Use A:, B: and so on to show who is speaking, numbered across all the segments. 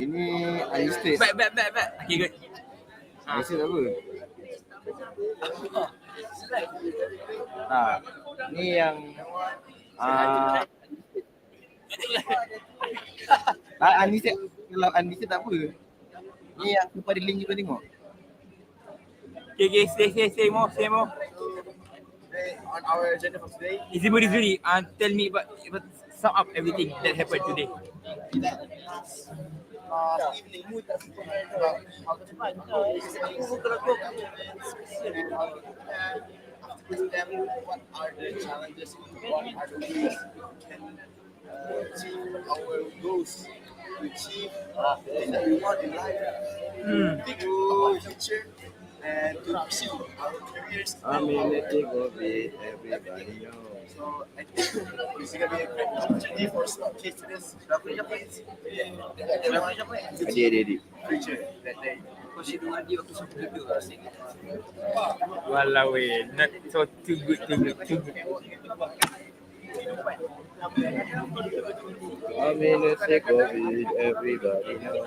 A: Ini unlisted.
B: Back. Okay, good.
A: Unlisted apa? Ni yang unlisted. Kalau unlisted tak apa. Ni yang kepada link kita tengok.
B: Okay, say more.
C: On our agenda for today,
B: Izimuri, tell me about sum up everything that happened today.
C: evening mood them what are the challenges, what are the ways we can achieve our goals, to achieve things that we want in life, think about the future, and to pursue our careers.
A: I'm in the thick of it, everybody knows.
C: So I think it's gonna be a great opportunity for small kids to this
A: Adik.
C: future that they.
B: Walau not so too good.
A: I'm in the thick of it, everybody knows.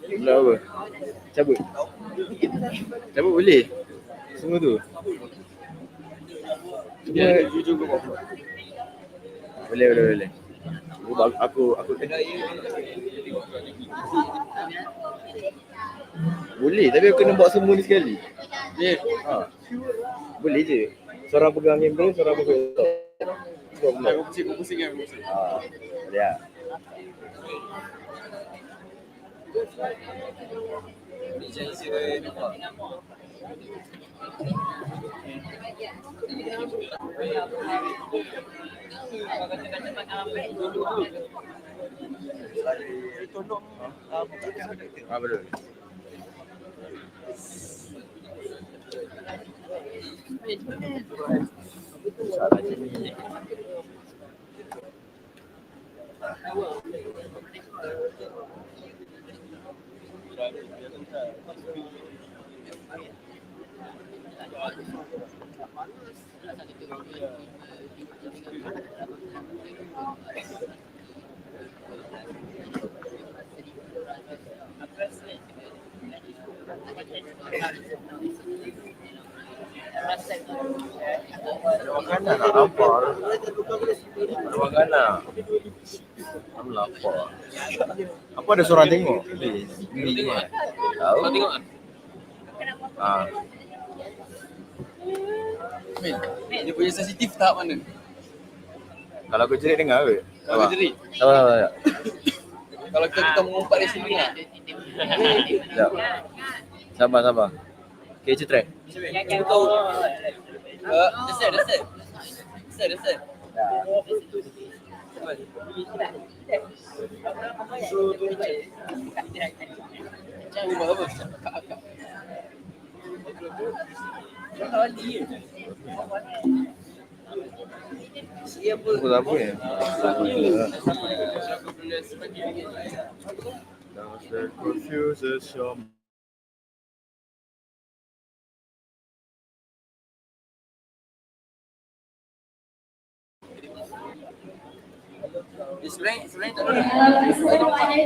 A: Belah apa? Cabut boleh? Semua tu? Boleh. Aku boleh, tapi aku kena buat semua ni sekali. Boleh je. Seorang pegang handle, seorang pegang laptop.
C: Aku pusing.
A: Boleh tak? Betul. Salah jenis. Makanan nak lapar. Makanan. Aku lapar. Apa ada seorang tengok? Ni tengok. Tahu? Kau tengok ah?
C: Dia punya sensitif tahap mana?
A: Kalau aku jerit dengar ke?
C: Kalau kau jerit?
A: Sabar.
C: Kalau kita mengumpat dari sini lah.
A: Sekejap. Sabar. Okay, je try.
C: Kita tahu. Desert. Rumah apa? Akak.
A: Aku tak apa ya? Assalamualaikum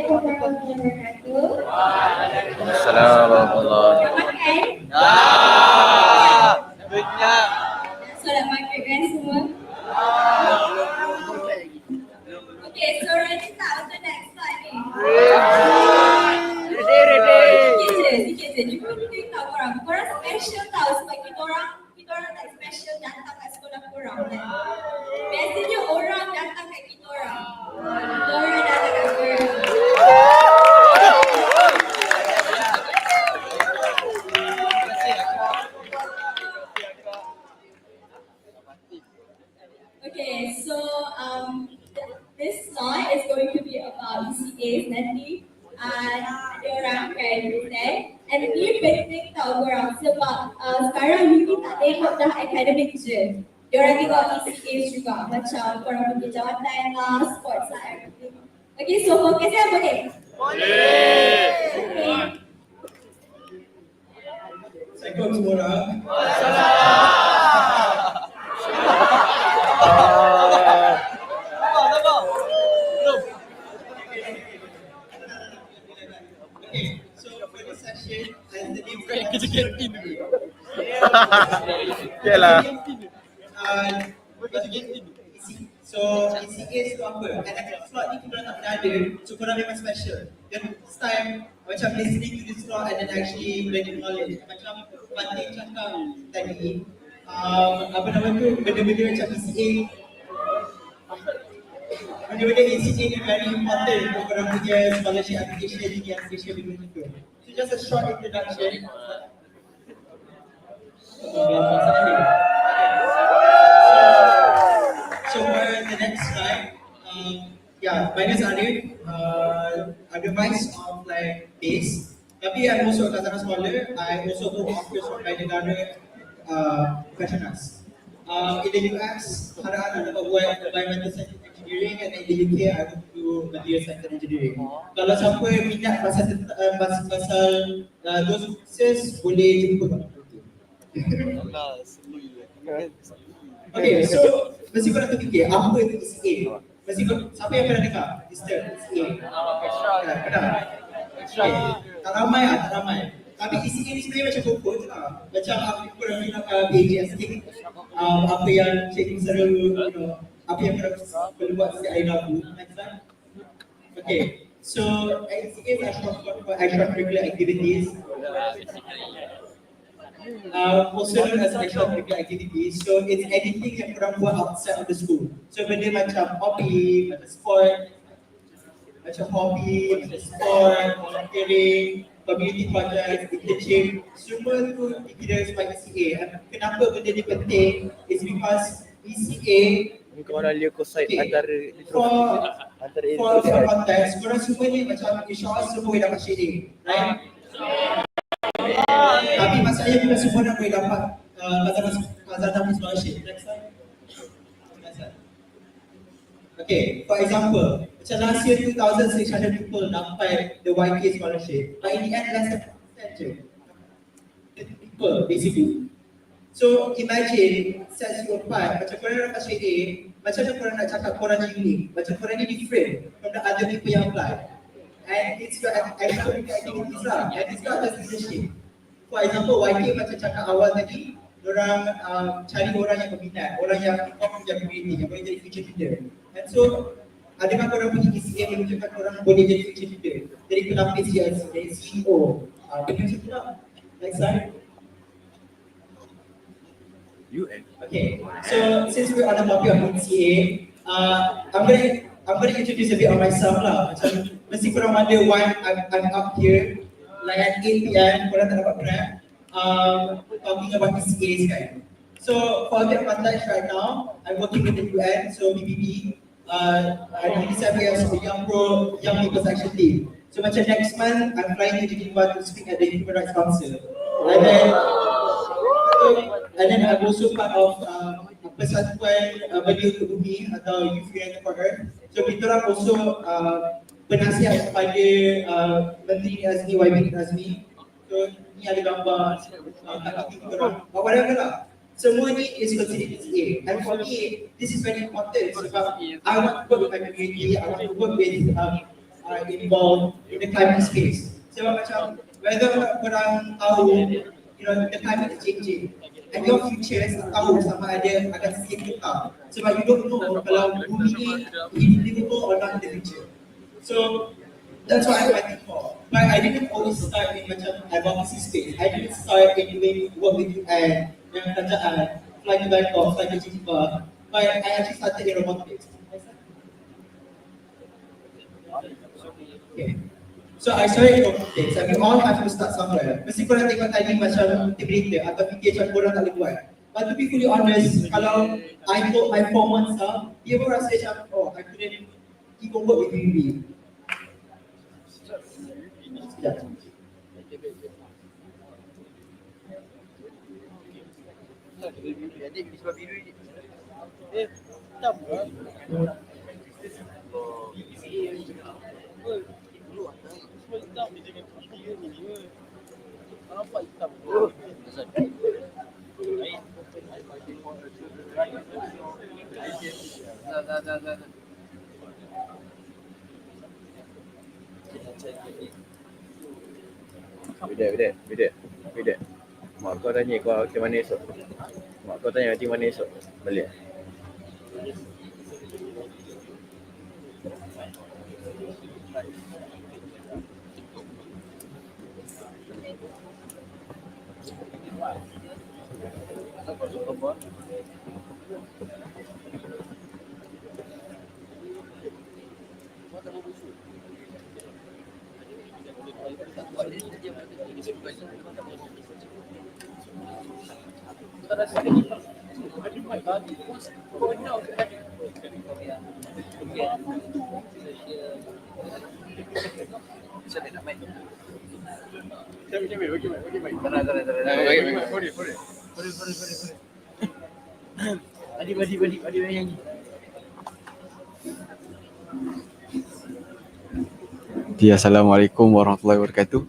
A: warahmatullahi
D: Solat maghrib kan semua? Okay, so ready tak untuk next slide ni? Ready. Sikit je, cuba kita tahu korang. korang. Korang special tau sebab kita orang tak special datang kat sekolah korang. Biasanya orang datang kat kita orang. Kita orang datang kat korang. Okay, so this song is going to be about ECAs nanti. Ada orang akan present. And ni penting tau korang sebab sekarang uni tak tengok dah academic je. Diorang tengok ECAs juga. Macam korang pergi jawatan lah, sports lah, everything. Okay, so fokusnya boleh? Boleh! Okay.
C: Assalamualaikum semua orang. Okay, so for this session, as the name
A: Okay lah.
C: So ECA itu apa? And slot ni kita tak pernah ada, so korang memang special. Then this time, macam listening to this slot and then actually learning knowledge. Macam Fatih cakap tadi, apa nama tu, benda-benda macam ECA. Benda-benda ECA ni very important untuk korang punya scholarship application ni, application benda tu. So just a short introduction. So for the next slide, yeah, my name is Arif. I'm the vice of like base. Tapi I'm also a Kazana scholar. I also hold offers from Pengenalan professionals. In the US, anak-anak dapat buat environmental science engineering, and in the UK, I want to do material science and engineering. Kalau siapa minat pasal those courses, boleh jumpa kat aku. Okay, so mesti korang terfikir apa itu ECA? Mesti siapa yang pernah dengar istilah ECA? Pernah? Okay. Tak ramai. Tapi ECA ni sebenarnya macam koko je lah. Macam apa korang nak PAJ sikit, apa yang cikgu seru, apa yang korang perlu buat setiap hari Rabu. Next slide. Okay, so ECA is extracurricular activities. Also known as extracurricular activities. So it's anything yang korang buat outside of the school. So benda macam hobby, macam sport, volunteering, community project, internship, semua tu dikira sebagai ECA. Kenapa benda ni penting? Is because ECA
A: Korang lihat kosait antara
C: for context, korang semua ni macam insyaAllah semua boleh dapat shading, right? Tapi masalahnya kita semua nak boleh dapat Kazana scholarship. Next slide. Okay, for example, macam last year 2,600 people dapat the YK scholarship, but in the end less than 1% je people basically. So imagine set you apart, macam korang dapat shade A, macam mana korang nak cakap korang unique, macam korang ni different from the other people yang apply. And it's your extracurricular activities lah, and it's not just leadership. For example, YK macam cakap awal tadi, orang cari orang yang berminat, orang yang involved in community, yang boleh jadi future leader. And so, adakah korang punya ECA yang menunjukkan orang boleh jadi future leader, jadi pelapis GLC, jadi CEO, benda macam tu lah. Next slide. Okay, so since we're on the topic of ECA, I'm gonna introduce a bit of myself lah. Macam mesti korang wonder why I'm up here like at 8 PM, korang tak dapat grab, talking about ECAs kan. So for a bit of context right now, I'm working with the UN, so BBB, I'm in December as a young people's action team. So macam next month, I'm flying to Geneva to speak at the Human Rights Council. And then I'm also part of Persatuan Beli Untuk Bumi atau Youth United for Earth. So kita orang also penasihat kepada Menteri Azmi, YB Azmi. So ni ada gambar kaki kita orang. But whatever lah. Semua ni is considered ECA. And for me, this is very important sebab I want to work with my community, I want to work with involved in the climate space. Sebab macam whether korang tahu, the climate is changing. And your future tak tahu sama ada akan safe ke tak. Sebab you don't know kalau bumi ni livable or not in the future. So That's what I'm fighting for. But I didn't always start in macam advocacy space. I didn't start in doing work with UN, yang kerjaan, fly to Bangkok, fly to Geneva. But I actually started in robotics. Okay. So I started in robotics. And we all have to start somewhere. Mesti korang tengok tadi macam berita atau fikir macam korang tak boleh buat. But to be fully honest, kalau I told my 4 months up, dia pun rasa macam, oh, I couldn't even work with UB. Sekejap.
A: Bidet. Mak kau tanya kau macam mana esok. Mak kau tanya macam mana esok. Balik. Badi nyanyi. Assalamualaikum warahmatullahi wabarakatuh.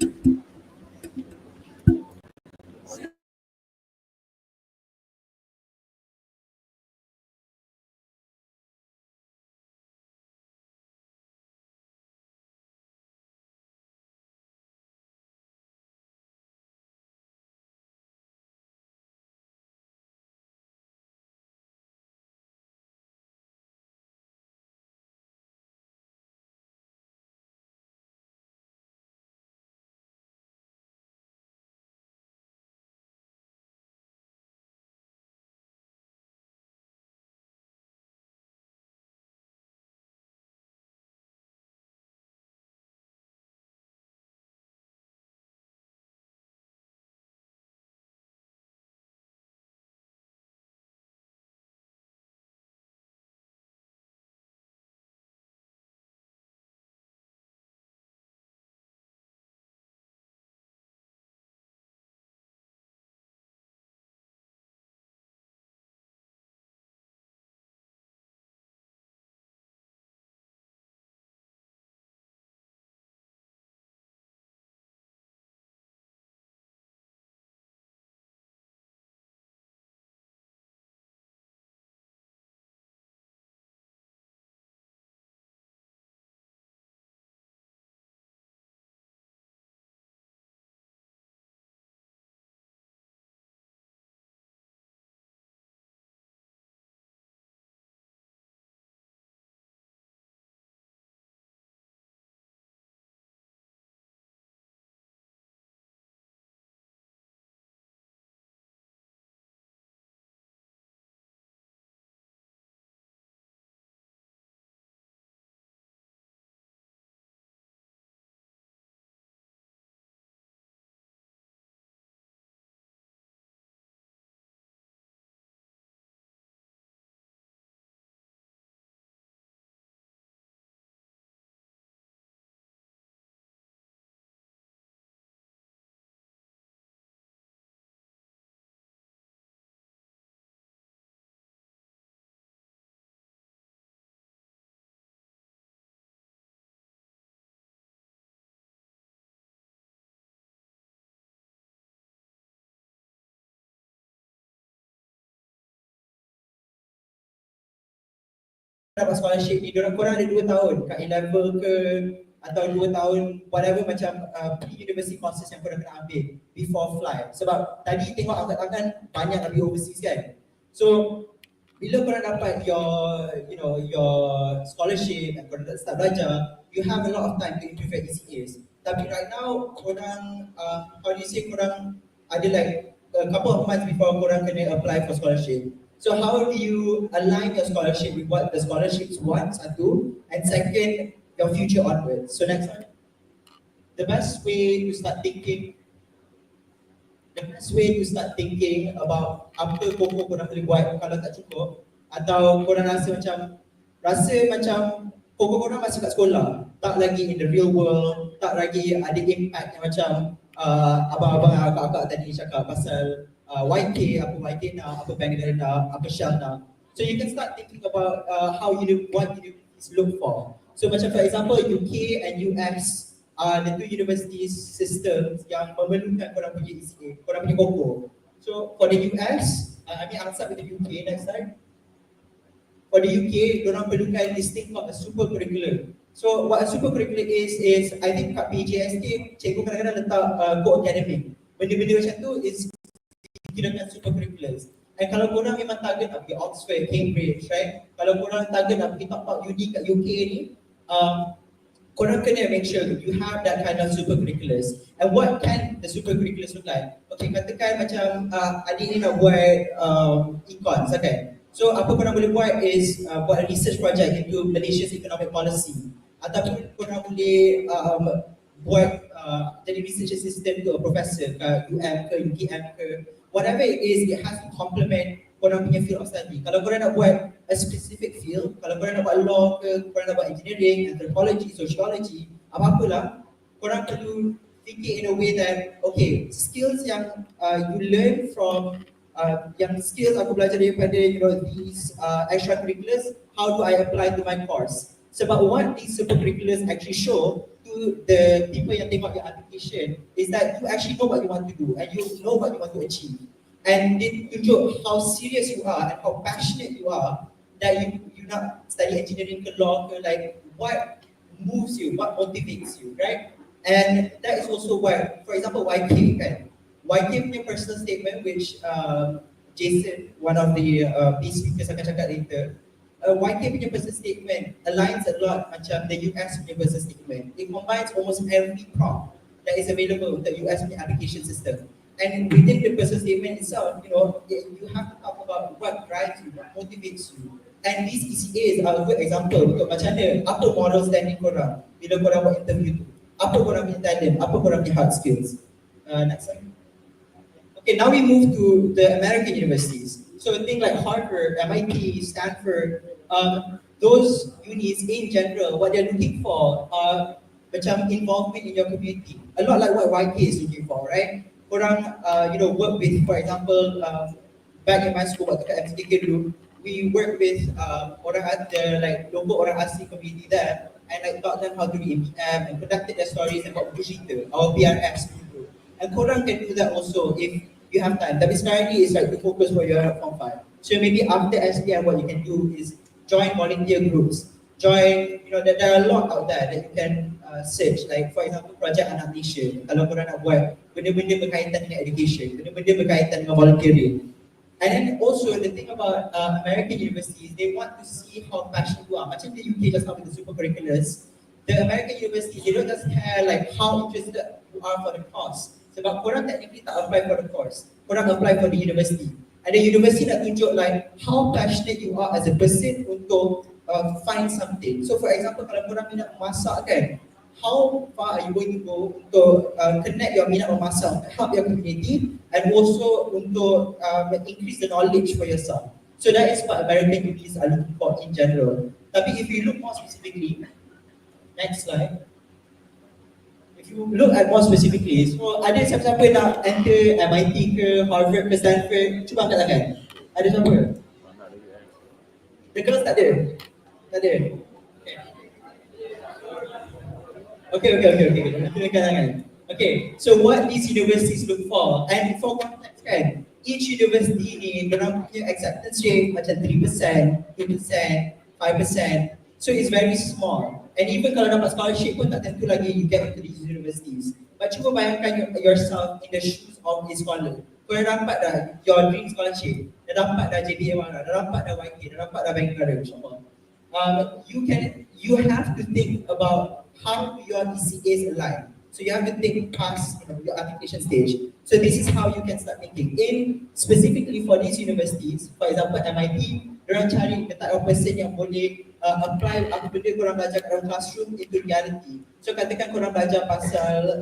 A: Dapat scholarship ni, diorang korang ada 2 tahun kat A-level ke atau 2 tahun whatever macam university courses yang korang kena ambil before fly. Sebab tadi tengok angkat tangan banyak ambil overseas kan. So
E: bila korang dapat your scholarship and korang dah start belajar, you have a lot of time to improve your ECAs. Tapi right now, korang, how do you say, korang ada like a couple of months before korang kena apply for scholarship. So how do you align your scholarship with what the scholarships want, satu, and second, your future onwards. So next one. The best way to start thinking about apa pokok korang boleh buat kalau tak cukup, atau korang rasa macam pokok korang masih kat sekolah, tak lagi in the real world, tak lagi ada impact yang macam abang-abang akak-akak tadi cakap pasal YK, apa YK nak, apa Pengenalan nak, apa Shell nak. So you can start thinking about what universities look for. So macam for example UK and US, the two universities systems yang memerlukan korang punya ECA, korang punya koko. So for the US, I'll start with the UK next time. For the UK, korang perlukan this thing called a super curricular. So what a super curricular is I think kat PJSK, cikgu kadang-kadang letak co-academic. Benda-benda macam tu is dikirakan super curriculars. And kalau korang memang target nak pergi Oxford, Cambridge, right? Kalau korang target nak pergi top uni kat UK ni, korang kena make sure that you have that kind of super curriculars. And what can the super curriculars look like? Okay, katakan macam adik ni nak buat econs, okay. So apa korang boleh buat is buat a research project into Malaysia's economic policy. Ataupun korang boleh buat jadi research assistant to a professor ke UM ke UKM ke. Whatever it is, it has to complement korang punya field of study. Kalau korang nak buat a specific field, kalau korang nak buat law ke, korang nak buat engineering, anthropology, sociology, apa-apalah, korang perlu fikir in a way that, okay, skills yang you learn from, yang skills aku belajar daripada these extracurriculars, how do I apply to my course? Sebab what these supercurriculars actually show to the people yang tengok your application is that you actually know what you want to do and you know what you want to achieve. And they tunjuk how serious you are and how passionate you are that you nak study engineering ke law ke, like what moves you, what motivates you, right? And that is also what, for example, YK kan. YK punya personal statement, which Jason, one of the speakers akan cakap later, YK punya personal statement aligns a lot macam the US punya personal statement. It combines almost every prompt that is available with the US punya application system. And within the personal statement itself, you have to talk about what drives you, what motivates you. And these ECAs are a good example untuk macam mana, apa moral standing korang bila korang buat interview tu. Apa korang punya talent, apa korang punya hard skills. Next slide. Okay, now we move to the American universities. So things like Harvard, MIT, Stanford, those unis in general, what they're looking for are macam involvement in your community. A lot like what YK is looking for, right? Korang, work with, for example, back in my school, waktu kat MCK dulu, we work with local orang asli community there, and like taught them how to do EPM and conducted their stories and buat buku cerita, our BRFs gitu. And korang can do that also if you have time. Tapi sekarang ni is like the focus for your Form 5. So maybe after SPM, what you can do is join volunteer groups. Join, there are a lot out there that you can search, like for example Project Anak Malaysia. Kalau korang nak buat benda-benda berkaitan dengan education, benda-benda berkaitan dengan volunteering. And then also the thing about American universities, they want to see how passionate you are. Macam the UK just now with the super curriculars, the American universities, they don't just care like how interested you are for the course. Sebab korang technically tak apply for the course, korang apply for the university. And the university nak tunjuk like how passionate you are as a person untuk find something. So for example, kalau korang minat memasak kan, how far are you going to go untuk connect your minat memasak, help your community, and also untuk increase the knowledge for yourself. So that is what American unis are looking for in general. Tapi if you look more specifically, next slide. If you look at more specifically, so ada siapa-siapa nak enter MIT ke, Harvard ke, Stanford, cuba angkat tangan. Ada siapa? The girls tak ada? Tak ada? Okay. Okay, so what these universities look for, and for context kan, each university ni mereka punya acceptance rate macam 3%, 2%, 5%, so it's very small. And even kalau dapat scholarship pun tak tentu lagi you get into these universities. But cuba bayangkan yourself in the shoes of a scholar. korang dapat dah your dream scholarship, dah dapat dah JBA Warna, dah dapat dah YK, dah dapat dah Pengenalan, insyaAllah. You have to think about how your ECAs align. So you have to think past your application stage. So this is how you can start thinking. Specifically for these universities, for example MIT, diorang cari the type of person yang boleh apply apa benda korang belajar kat dalam classroom into reality. So katakan korang belajar pasal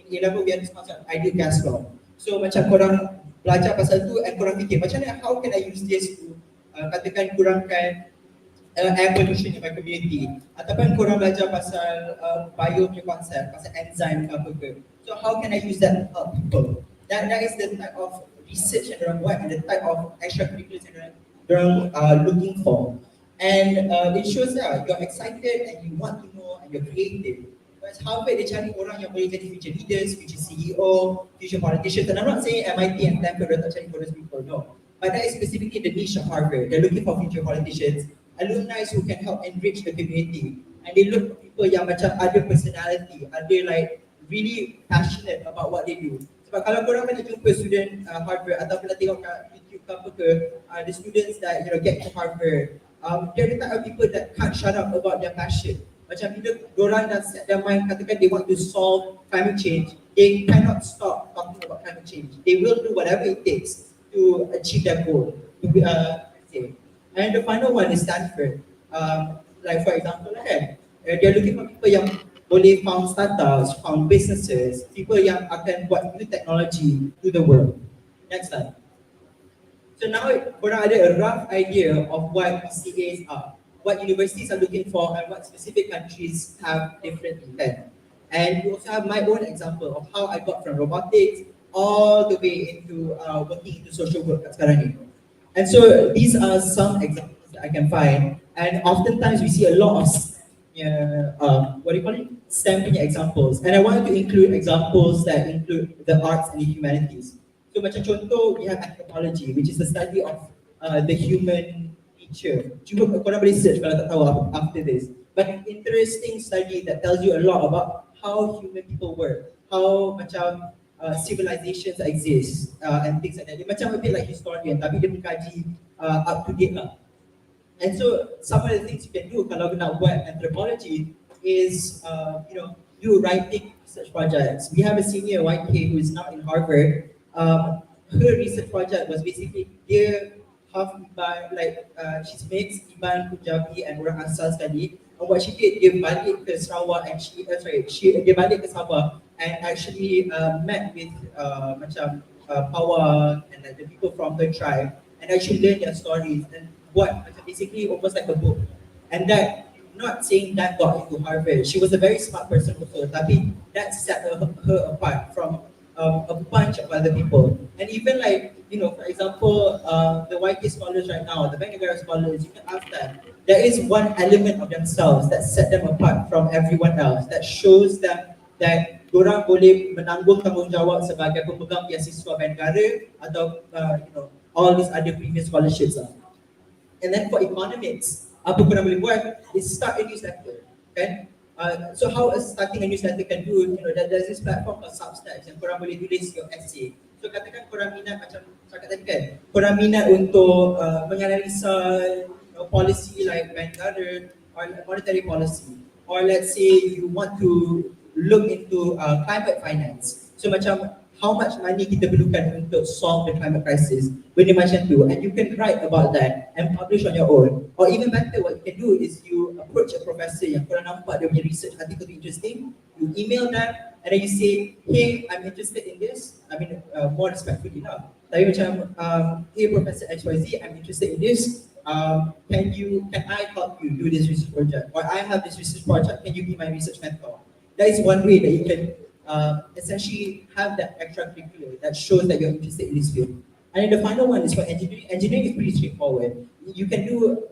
E: A-level we have this macam ideal gas law. So macam korang belajar pasal tu and korang fikir macam mana, how can I use this to katakan kurangkan air pollution in my community, ataupun korang belajar pasal bio punya konsep, pasal enzyme ke apa ke. So how can I use that to help people? That is the type of research yang diorang buat and the type of extracurriculars yang diorang looking for. And it shows that you're excited and you want to know and you're creative. Whereas Harvard, dia cari orang yang boleh jadi future leaders, future CEO, future politicians. And I'm not saying MIT and Stanford don't cari those people, no. But that is specifically the niche of Harvard. They're looking for future politicians, alumni who can help enrich the community, and they look for people yang macam ada personality, ada like really passionate about what they do. Sebab kalau korang banyak jumpa student Harvard atau pernah tengok kat YouTube ke apa ke, the students that get to Harvard, they're the type of people that can't shut up about their passion. Macam bila dorang dah set their mind, katakan they want to solve climate change, they cannot stop talking about climate change. They will do whatever it takes to achieve their goal. And the final one is Stanford. Like for example, they're looking for people yang boleh found startups, found businesses, people yang akan buat new technology to the world. Next slide. So now korang ada a rough idea of what ECAs are, what universities are looking for, and what specific countries have different intent. And we also have my own example of how I got from robotics all the way into working into social work sekarang ni. And so these are some examples that I can find, and oftentimes we see a lot of STEM examples, and I wanted to include examples that include the arts and the humanities. So macam contoh, we have anthropology, which is the study of the human nature. Cuba korang boleh search kalau tak tahu after this. But an interesting study that tells you a lot about how human people work, how macam civilizations exist and things like that. Dia macam a bit like historian, tapi dia mengkaji up to date lah. And so some of the things you can do kalau nak buat anthropology is do writing research projects. We have a senior YK who is now in Harvard. Her research project was basically dia half Iban, like she's mixed Iban, Punjabi and orang asal sekali. And what she did, dia balik ke Sarawak and dia balik ke Sabah and actually met with Pawang and like the people from the tribe and actually learn their stories and what basically almost like a book. And that, not saying that got into Harvard, she was a very smart person also, tapi that set her apart from a bunch of other people. And even like, for example, the YK scholars right now, the Pengenalan scholars, you can ask them, there is one element of themselves that set them apart from everyone else, that shows them that dorang boleh menanggung tanggungjawab sebagai pemegang beasiswa negara atau all these other previous scholarships. And then for economics, apa korang boleh buat is start a newsletter, okay? So how starting a newsletter can do, there's this platform called Substack yang korang boleh tulis your essay. So katakan korang minat, macam cakap tadi kan, korang minat untuk menganalisa policy like negara or monetary policy, or let's say you want to look into climate finance. So macam how much money kita perlukan untuk solve the climate crisis, benda macam tu, and you can write about that and publish on your own. Or even better, what you can do is you approach a professor yang korang nampak dia punya research article interesting, you email them and then you say, hey, I'm interested in this. I mean, more respectfully lah. Tapi macam, hey Professor XYZ, I'm interested in this. Can I help you do this research project? Or I have this research project, can you be my research mentor? That is one way that you can essentially have that extracurricular that shows that you're interested in this field. And then the final one is for engineering. Engineering is pretty straightforward. You can do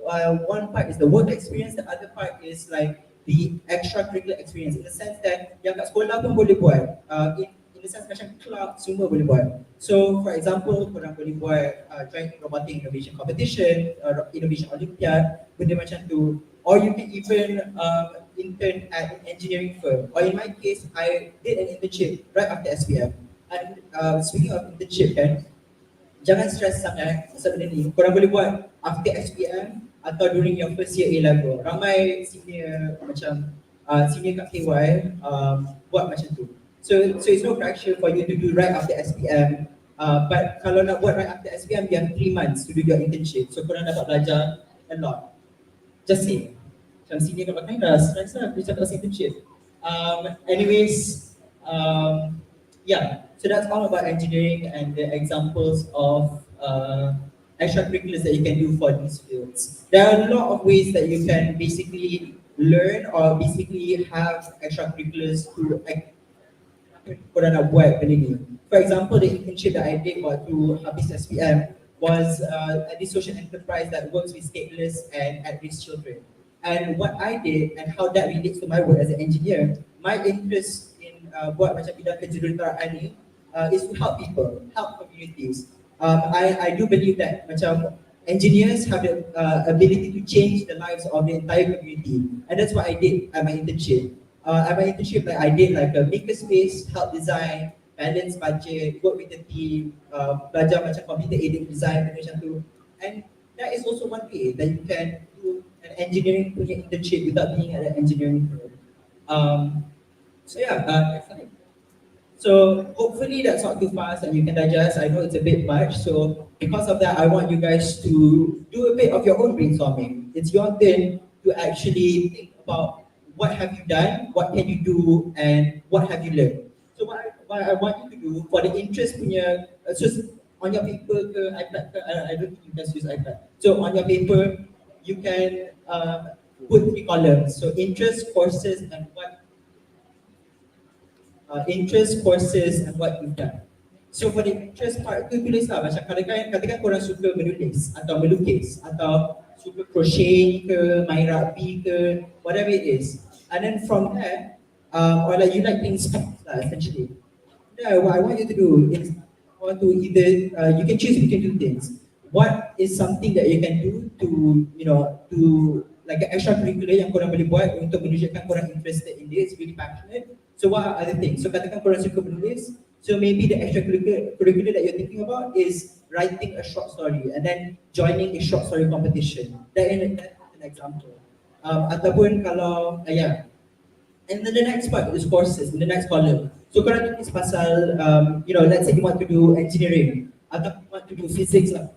E: one part is the work experience, the other part is like the extracurricular experience, in the sense that yang kat sekolah pun boleh buat, in the sense macam club semua boleh buat. So for example, korang boleh buat joint robotic innovation competition, innovation Olympiad, benda macam tu. Or you can even intern at an engineering firm. Or in my case, I did an internship right after SPM. And speaking of internship kan, jangan stress sangat pasal benda ni. Korang boleh buat after SPM atau during your first year A level. Ramai senior macam senior kat KY buat macam tu. So it's no pressure for you to do right after SPM. But kalau nak buat right after SPM, you have 3 months to do your internship. So korang dapat belajar a lot. Just say, macam senior kat belakang dah stress lah, dia cakap pasal internship. Anyways, yeah, so that's all about engineering and the examples of extracurriculars that you can do for these fields. There are a lot of ways that you can basically learn or basically have extracurriculars to korang nak buat benda ni. For example, the internship that I did waktu habis SPM was at this social enterprise that works with stateless and at-risk children. And what I did and how that relates to my work as an engineer, my interest in buat macam bidang kejuruteraan ni is to help people, help communities. I do believe that macam engineers have the ability to change the lives of the entire community, and that's what I did at my internship. At my internship, like, I did like a makerspace, help design, balance budget, work with the team, belajar macam computer aided design macam tu. And that is also one way that you can do an engineering punya internship without being at an engineering firm. So yeah, that's fine. So hopefully that's not too fast and you can digest. I know it's a bit much, so because of that, I want you guys to do a bit of your own brainstorming. It's your turn to actually think about what have you done, what can you do, and what have you learned. So what I want you to do for the interest punya, so on your paper ke iPad ke, I don't think you guys use iPad. So on your paper, you can put 3 columns. So interest, courses, and what interest, courses, and what you've done. So for the interest part tu tulis lah, macam katakan korang suka menulis atau melukis atau suka crochet ke, main rugby ke, whatever it is. And then from there, or like you like things lah essentially. What I want you to do is, or to either, you can choose between 2 things. What is something that you can do to, you know, to like an extracurricular yang korang boleh buat untuk menunjukkan korang interested in this, really passionate. So what are other things? So katakan korang suka menulis, so maybe the extracurricular that you're thinking about is writing a short story and then joining a short story competition. That's an example. Ataupun kalau, yeah. And then the next part is courses, in the next column. So korang tulis pasal, you know, let's say you want to do engineering atau you want to do physics lah.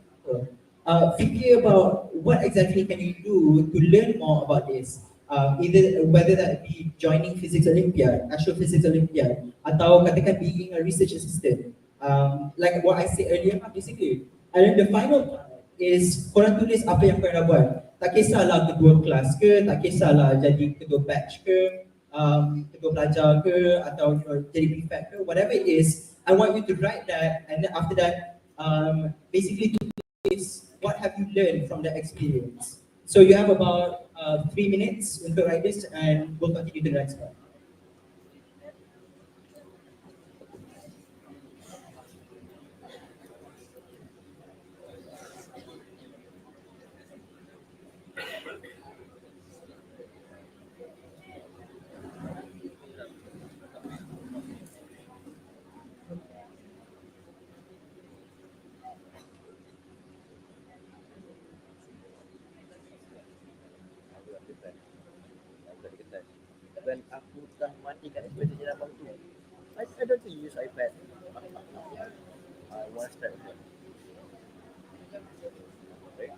E: Fikir about what exactly can you do to learn more about this. Either whether that be joining physics Olympiad, astrophysics Olympiad, atau katakan being a research assistant. Like what I said earlier, basically. And then the final part is korang tulis apa yang korang nak buat. Tak kisahlah ketua kelas ke, tak kisahlah jadi ketua batch ke, ketua pelajar ke, atau you know, jadi prefect ke, whatever it is. I want you to write that, and then after that, basically to tulis what have you learned from that experience. So you have about 3 minutes to write this, and we'll continue to the next part.
A: Dan aku dah matikan expectation dalam tu. I don't think you use iPad. I want to start with that. Okay.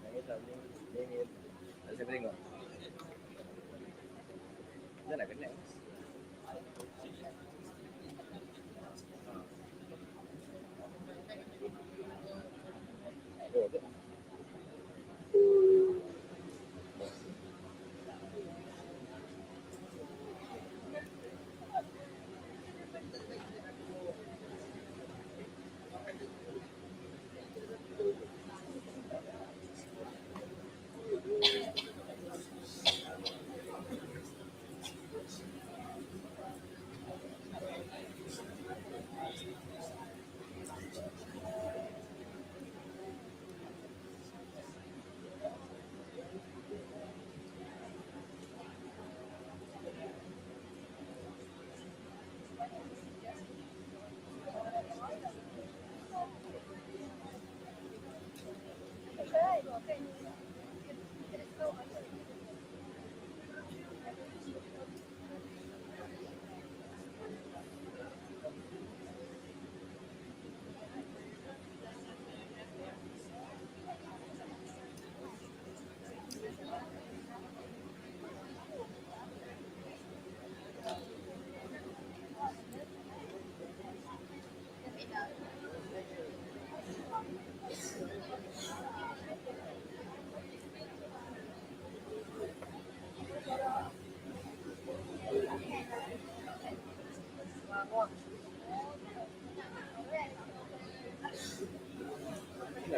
A: Nangis something, nangis. Saya tengok. Dah nak connect. Oh, okay.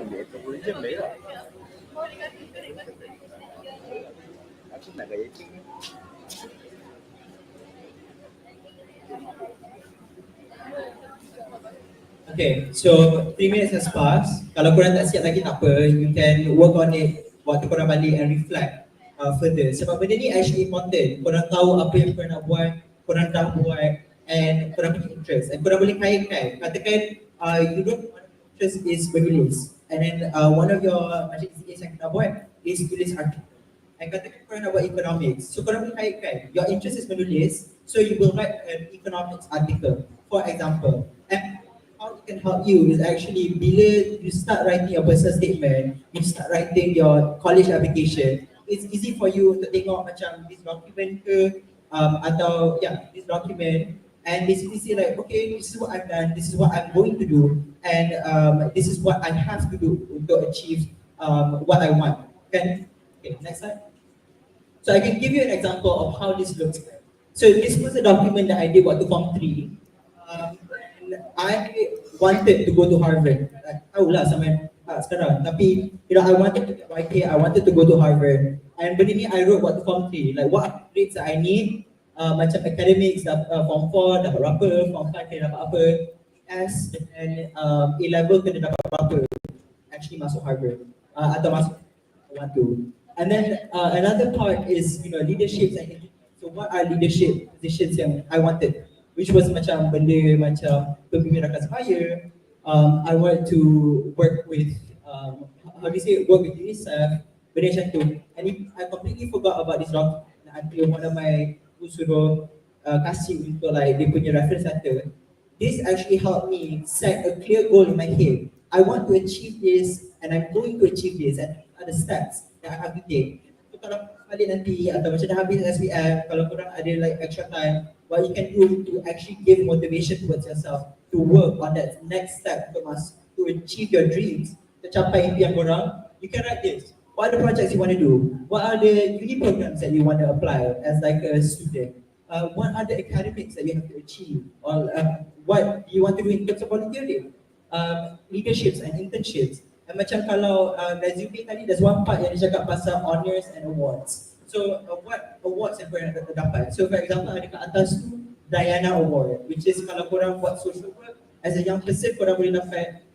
A: ambil tourism dah ya. Aku nak gaya cing.
E: Okay, so 3 minutes has passed. Kalau korang tak siap lagi tak apa, you can work on it waktu korang balik and reflect further. Sebab benda ni actually important. Korang tahu apa yang korang nak buat, korang dah buat, and korang punya interest. And korang boleh kaitkan. Katakan you don't want interest is menulis. And then one of your macam ECAs yang kita buat is tulis artikel. And katakan korang nak buat economics. So korang boleh kaitkan. Your interest is menulis, so you will write an economics article, for example. And how it can help you is actually bila you start writing your personal statement, you start writing your college application, it's easy for you to tengok macam this document ke atau this document, and basically say like, okay, this is what I've done, this is what I'm going to do, and this is what I have to do to achieve what I want. Okay, next slide. So I can give you an example of how this looks like. So this was a document that I did waktu Form 3. I wanted to go to Harvard. Tahulah sampai sekarang. Tapi I wanted to get YK, I wanted to go to Harvard. And benda ni I wrote waktu Form 3. Like what grades that I need, macam academics, Form 4 dapat berapa, Form 5 kena dapat apa, S dan A-level kena dapat berapa, actually masuk Harvard atau masuk I want to. And then another part is leadership and so what are leadership positions yang I wanted, which was macam benda macam pemimpin rakan sebaya. I want to work with how do you say, work with UNICEF, benda macam tu. And I completely forgot about this document until one of my guru suruh kasih untuk like dia punya reference letter. This actually helped me set a clear goal in my head. I want to achieve this and I'm going to achieve this, and are the steps that I have to take. So kalau balik nanti atau macam dah habis SPM, kalau korang ada like extra time, what you can do to actually give motivation towards yourself to work on that next step to achieve your dreams, to capai impian korang, you can write this. What are the projects you want to do? What are the uni programs that you want to apply as like a student? What are the academics that you have to achieve? Or what do you want to do in terms of volunteering? Leaderships and internships. And macam kalau resume tadi, there's one part yang dia cakap pasal honors and awards. So what awards yang korang dapat? So for example, ada kat atas tu Diana Award, which is kalau korang buat social work as a young person, korang boleh dapat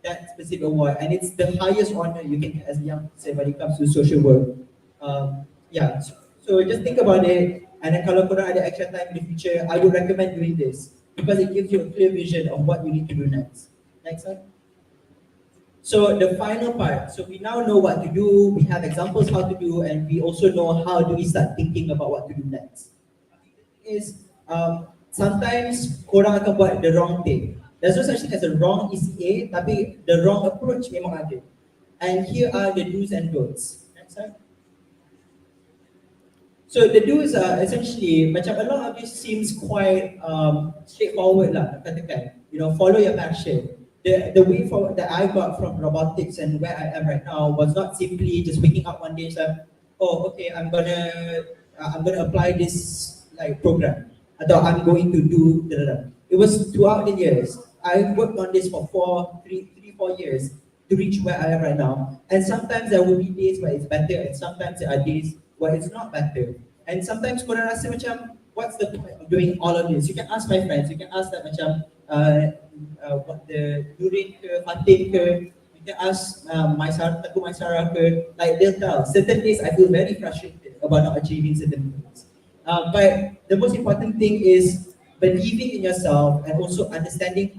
E: that specific award, and it's the highest honor you can get as a young person when it comes to social work. So just think about it, and then kalau korang ada extra time in the future, I would recommend doing this because it gives you a clear vision of what you need to do next. Next slide. So the final part, so we now know what to do, we have examples how to do, and we also know how do we start thinking about what to do next. Sometimes korang akan buat the wrong thing. There's no such thing as a wrong ECA, tapi the wrong approach memang ada. And here are the do's and don'ts. Next slide. So the do's are essentially, macam a lot of this seems quite straightforward lah, katakan. Follow your passion. The way forward that I got from robotics and where I am right now was not simply just waking up one day and say, oh, okay, I'm gonna apply this like program, or I'm going to do. It was throughout the years. I worked on this for 4 years to reach where I am right now. And sometimes there will be days where it's better, and sometimes there are days where it's not better. And sometimes korang rasa macam, what's the point of doing all of this? You can ask my friends. You can ask that macam. What the Nurin ke, Fatin ke, you can ask Teguh Maisara ke, like they'll tell. Certain days I feel very frustrated about not achieving certain things. But the most important thing is believing in yourself and also understanding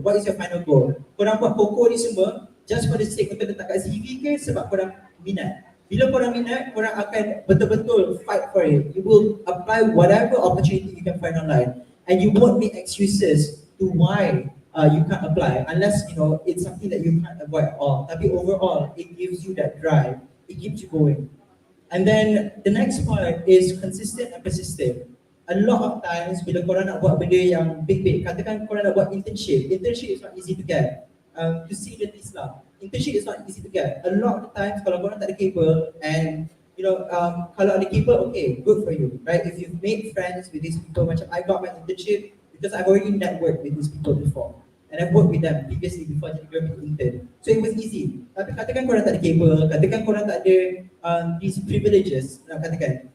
E: what is your final goal. Korang buat koko ni semua just for the sake untuk letak kat CV ke sebab korang minat. Bila korang minat, korang akan betul-betul fight for it. You will apply whatever opportunity you can find online, and you won't make excuses to why you can't apply unless it's something that you can't avoid at all. Tapi overall, it gives you that drive. It keeps you going. And then the next part is consistent and persistent. A lot of times bila korang nak buat benda yang big, katakan korang nak buat internship. Internship is not easy to get. To see the list lah. Internship is not easy to get. A lot of times kalau korang tak ada cable and kalau ada cable, okay, good for you, right? If you've made friends with these people, macam I got my internship because I've already networked with these people before. and I've worked with them previously before jadi graphic intern. So it was easy. Tapi katakan korang tak ada cable, katakan korang tak ada these privileges, nak katakan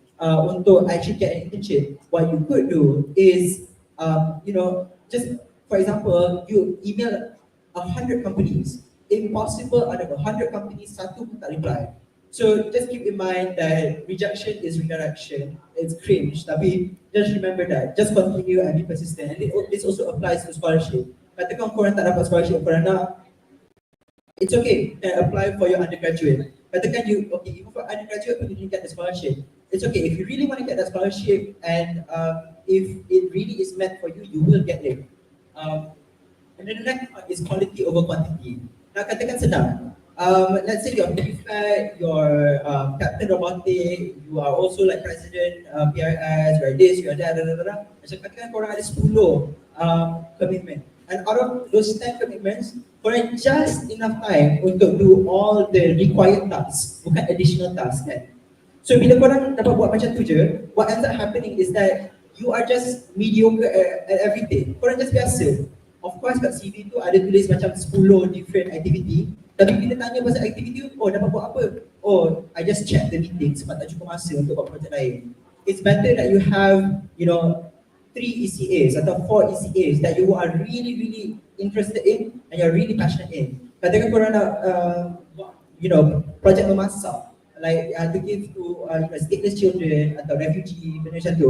E: untuk actually get an internship, what you could do is, just for example, you email 100 companies. Impossible out of 100 companies, satu pun tak reply. So just keep in mind that rejection is redirection. It's cringe, tapi just remember that. Just continue and be persistent. And this also applies to scholarship. Katakan korang tak dapat scholarship, korang nak, it's okay, you can apply for your undergraduate. Katakan even for undergraduate, you didn't get the scholarship. It's okay, if you really want to get that scholarship and if it really is meant for you, you will get it. And then the next part is quality over quantity. Now, katakan senang. Let's say you're prefect, you're captain robotic, you are also like president, PRS, you're this, you're that, Macam katakan korang ada 10 commitment. And out of those 10 commitments, korang just enough time untuk do all the required tasks, bukan additional tasks kan. So bila korang dapat buat macam tu je, what ends up happening is that you are just mediocre at everything. Korang just biasa. Of course kat CV tu ada tulis macam 10 different activity, tapi bila tanya pasal activity tu, dapat buat apa? I just check the meeting sebab tak cukup masa untuk buat projek lain. It's better that you have, 3 ECAs atau 4 ECAs that you are really, really interested in and you're really passionate in. Katakan korang nak, projek memasak, like to give to stateless children atau refugee, benda macam tu.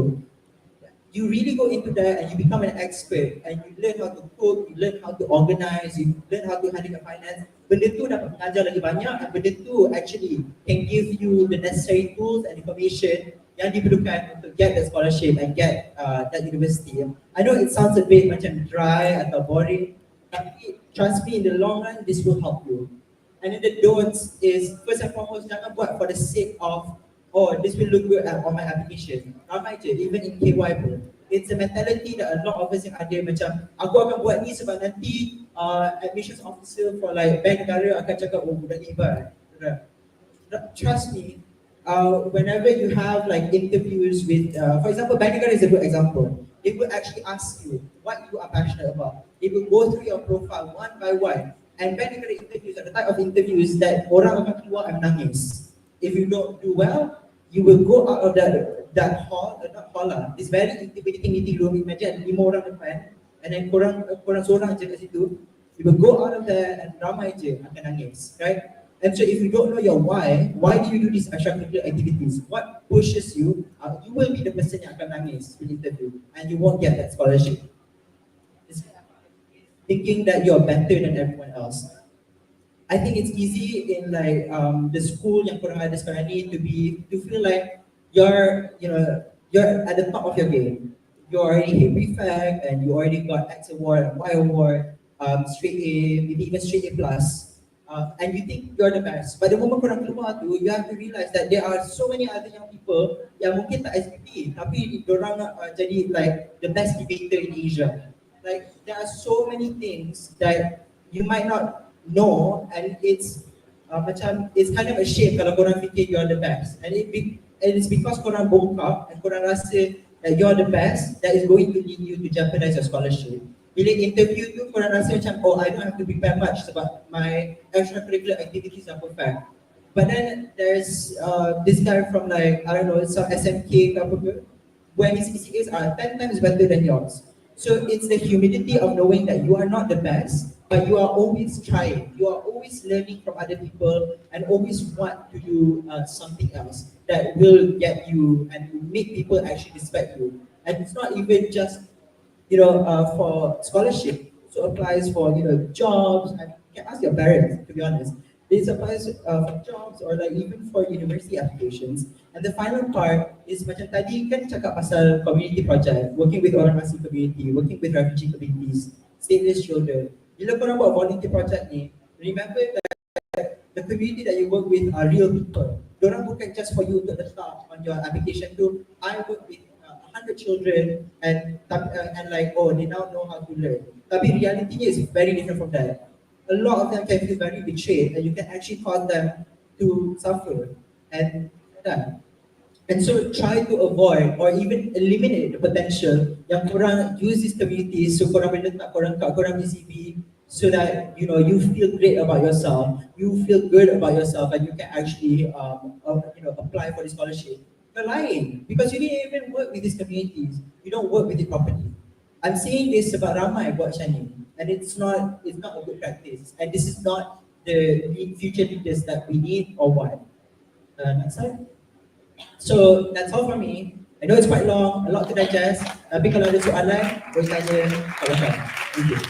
E: You really go into that and you become an expert and you learn how to cook, you learn how to organize, you learn how to handle your finance. Benda tu dapat mengajar lagi banyak dan benda tu actually can give you the necessary tools and information yang diperlukan untuk get the scholarship and get that university. I know it sounds a bit macam dry atau boring, tapi trust me, in the long run, this will help you. And then the don'ts is, first and foremost, jangan buat for the sake of this will look good on my application. Ramai je, even in KY pun. It's a mentality that a lot of us yang ada macam, aku akan buat ni sebab nanti admissions officer for like bank negara akan cakap, budak ni hebat. Trust me, whenever you have like interviews with, for example, bank negara is a good example. They will actually ask you what you are passionate about. They will go through your profile one by one. And bank negara interviews are the type of interviews that orang akan keluar and menangis. If you don't do well, you will go out of that hall, not hall lah. It's very intimidating meeting room. Imagine 5 orang depan, and then korang seorang je kat situ. You will go out of there and ramai je akan nangis, right? And so if you don't know your why do you do these extracurricular activities? What pushes you? You will be the person yang akan nangis in interview, and you won't get that scholarship. It's thinking that you're better than everyone else. I think it's easy in like the school yang korang ada sekarang ni to feel like you're at the top of your game. You already hit prefect and you already got X award and Y award, straight A, maybe even straight A plus, and you think you're the best. But the moment korang keluar tu, you have to realize that there are so many other young people yang mungkin tak SPP tapi dorang jadi like the best debater in Asia. Like there are so many things that you might not know, and it's kind of a shame kalau korang fikir you're the best, and it's because korang bongkar and korang rasa that you're the best that is going to lead you to jeopardize your scholarship. Bila interview tu korang rasa macam I don't have to prepare much sebab my extracurricular activities are perfect. But then there's this guy from like, I don't know, some SMK ke apa ke, where his ECAs are 10 times better than yours. So it's the humility of knowing that you are not the best, but you are always trying. You are always learning from other people and always want to do something else that will get you and make people actually respect you. And it's not even just, for scholarship. So it applies for, jobs, and you can ask your parents, to be honest. This applies for jobs or like even for university applications. And the final part is macam tadi kan cakap pasal community project, working with orang asing community, working with refugee communities, stateless children. Bila korang buat volunteer project ni, remember that the community that you work with are real people. Dorang bukan just for you to letak on your application tu, I work with 100 children and like, they now know how to learn. Tapi reality is very different from that. A lot of them can feel very betrayed and you can actually cause them to suffer. And And so try to avoid or even eliminate the potential yang korang use these communities so korang boleh letak korang kat korang punya CV so that you feel great about yourself, you feel good about yourself, and you can actually apply for the scholarship. You're lying because you didn't even work with these communities. You don't work with it properly. I'm saying this sebab ramai buat macam ni, and it's not a good practice, and this is not the future leaders that we need or want. Next slide. So that's all for me. I know it's quite long, a lot to digest. Tapi kalau ada soalan, boleh tanya kat belakang. Thank you.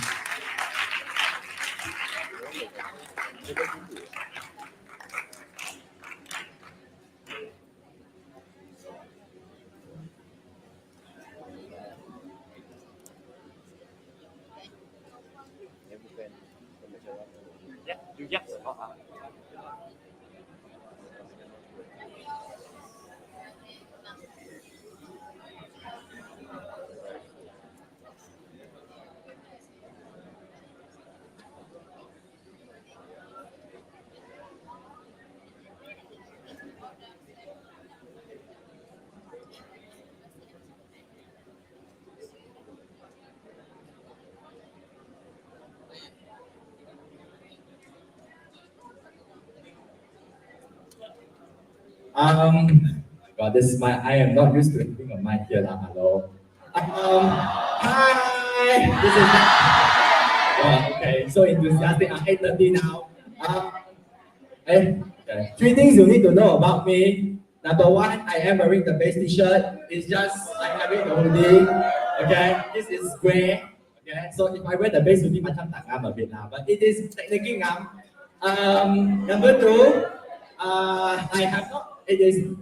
F: God, this is my. I am not used to having a mic here, lah. Hello. Hi. This is. Okay, so enthusiastic. I'm 8:30 now. Okay. 3 things you need to know about me. Number 1, I am wearing the base T-shirt. It's just I'm having the hoodie. Okay, this is gray. Okay, so if I wear the base hoodie, macam tak ngam a bit now, but it is technically ngam. Number 2, I have not. It is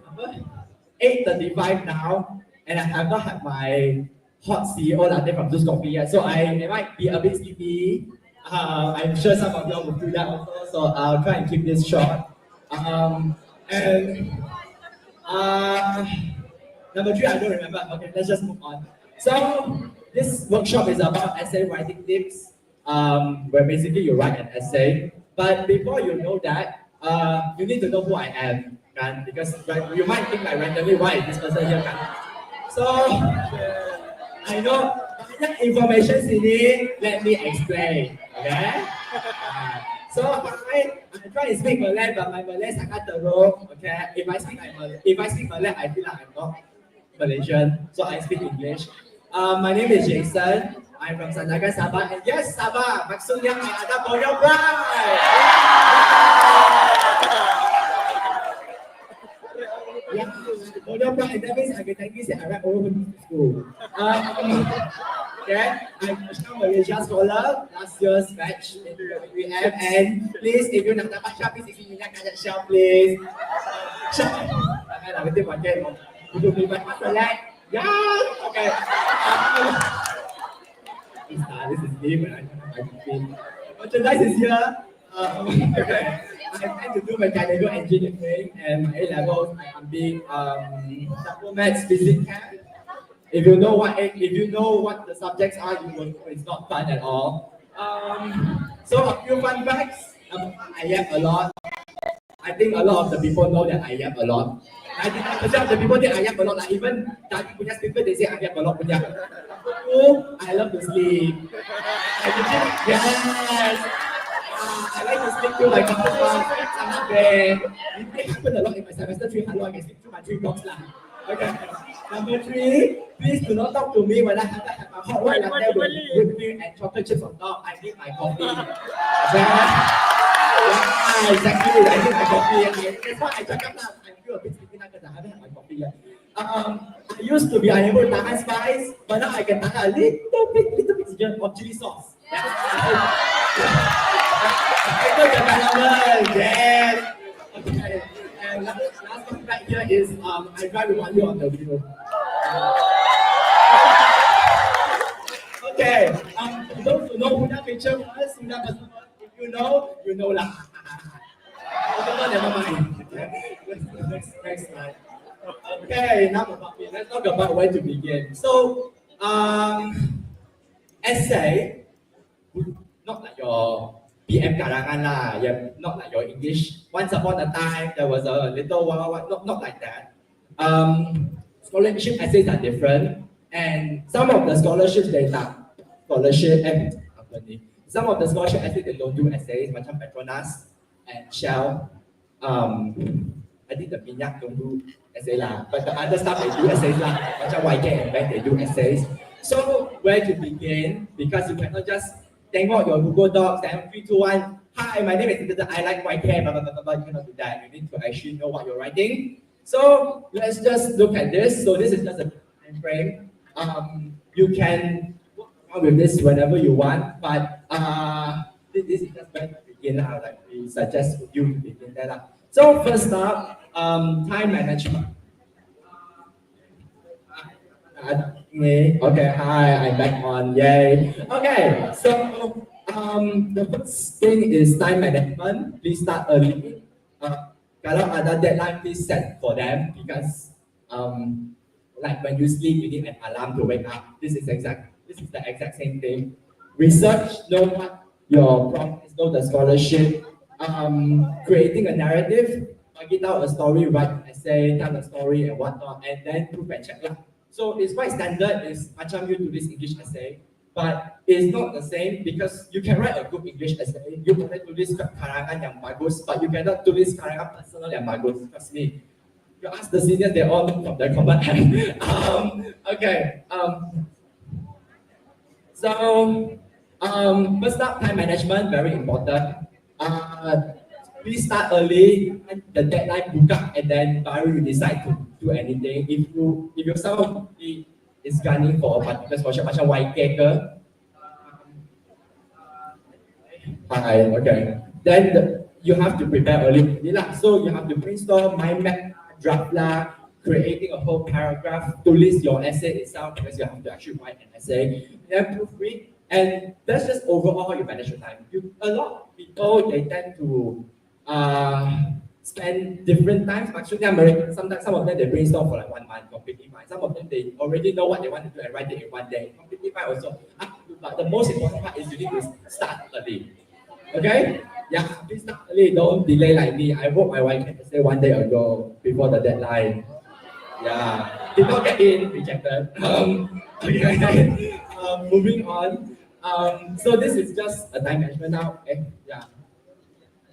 F: 8:35 now, and I have not had my hot CEO latte from Zeus Coffee yet, so I might be a bit sleepy. I'm sure some of y'all will do that also, so I'll try and keep this short. And number 3, I don't remember. Okay, let's just move on. So this workshop is about essay writing tips, where basically you write an essay. But before you know that, you need to know who I am, kan? Because you might think like randomly, why is this person here, kan? So I know banyak information sini. Let me explain, okay? So I try to speak Malay, but my Malay sangat teruk. Okay, if I speak Malay, I feel like I'm not Malaysian, so I speak English. My name is Jason. I'm from Sandakan, Sabah, and yes, Sabah, maksudnya ada Ponyok Pride. Yeah, Ponyok Pride, that means I can thank you, I went over to school. Okay, I'm a strong Malaysia scholar, last year's batch in UM, and please, if you nak dapat Shop, please isi minyak kat Shop, please. Shop, takkan nak betul pakai duduk di bawah select. Yeah, okay. This is me when I feel. Merchandise is here. Okay. I plan to do mechanical engineering and my A-levels. I'm being supplements physics camp. If you know what the subjects are, you will know it's not fun at all. So a few fun facts. I yap a lot. I think a lot of the people know that I yap a lot. 99% of the people think I yap a lot. Like even tadi punya speaker, they say I yap a lot punya. I love to sleep. Yes. I like to sleep through like couple months. I'm not there. It happened a lot in my semester 3. Hello, I can sleep through my 3 blocks lah. Okay. Number 3, please do not talk to me when I have my hot white latte with whipped cream and chocolate chips on top. I need my coffee. Okay. Yeah, exactly. I need my coffee. That's why I cakap lah. I feel a bit sleepy now because I haven't had my coffee yet. I used to be unable to tahan spice, but now I can tahan a little bit of chili sauce. Character development, yes. Okay. And last one right here is I try to want you on the video. Okay. Those who know who that picture was, who that person was, if you know lah. Never mind. Next slide. Okay, enough about me. Let's talk about where to begin. So, essay, not like your PM karangan lah, not like your English. Once upon a time, there was a little not like that. Scholarship essays are different, and some of the scholarships they tak scholarship apa ni? Some of the scholarship essays they don't do essays, macam Petronas and Shell. I think the minyak don't do essay lah, but the other stuff they do essays lah. Macam YK and Bank they do essays. So where to begin? Because you cannot just tengok your Google Docs and 3, 2, 1. Hi, my name is Peter. I like YK. Blah blah blah blah. You cannot do that. You need to actually know what you're writing. So let's just look at this. So this is just a time frame. You can work around with this whenever you want, but this is just where to begin. Like we suggest you to begin there. So first up, time management. Okay, hi, I'm back on. Yay. Okay, so the first thing is time management. Please start early. Kalau ada deadline, please set for them because like when you sleep, you need an alarm to wake up. This is the exact same thing. Research, know what your prompt is, know the scholarship. Creating a narrative, get out a story, write an essay, tell a story and whatnot, and then proof and check. So it's quite standard. It's macam you do this English essay, but it's not the same because you can write a good English essay. You boleh tulis karangan yang bagus, but you cannot tulis karangan personal yang bagus. Trust me. You ask the seniors, they all look from their common hand. Okay. So first up, time management, very important. Please start early, and the deadline book up, and then baru you decide to do anything. If your somebody is gunning for a particular scholarship, macam YK ke, okay. Then you have to prepare early. So you have to brainstorm, mind map, draft lah, creating a whole paragraph, tulis your essay itself because you have to actually write an essay, then proofread, and that's just overall how you manage your time. A lot of people they tend to spend different times. Actually, sometimes some of them they brainstorm for like 1 month, completely fine. Some of them they already know what they want to do and write it in 1 day, completely fine also. But the most important part is you need to start early. Okay? Yeah, please start early. Don't delay like me. I wrote my YK essay 1 day ago before the deadline. Yeah, did not get in, rejected. Okay. Moving on. So this is just a time management now. Okay. Yeah.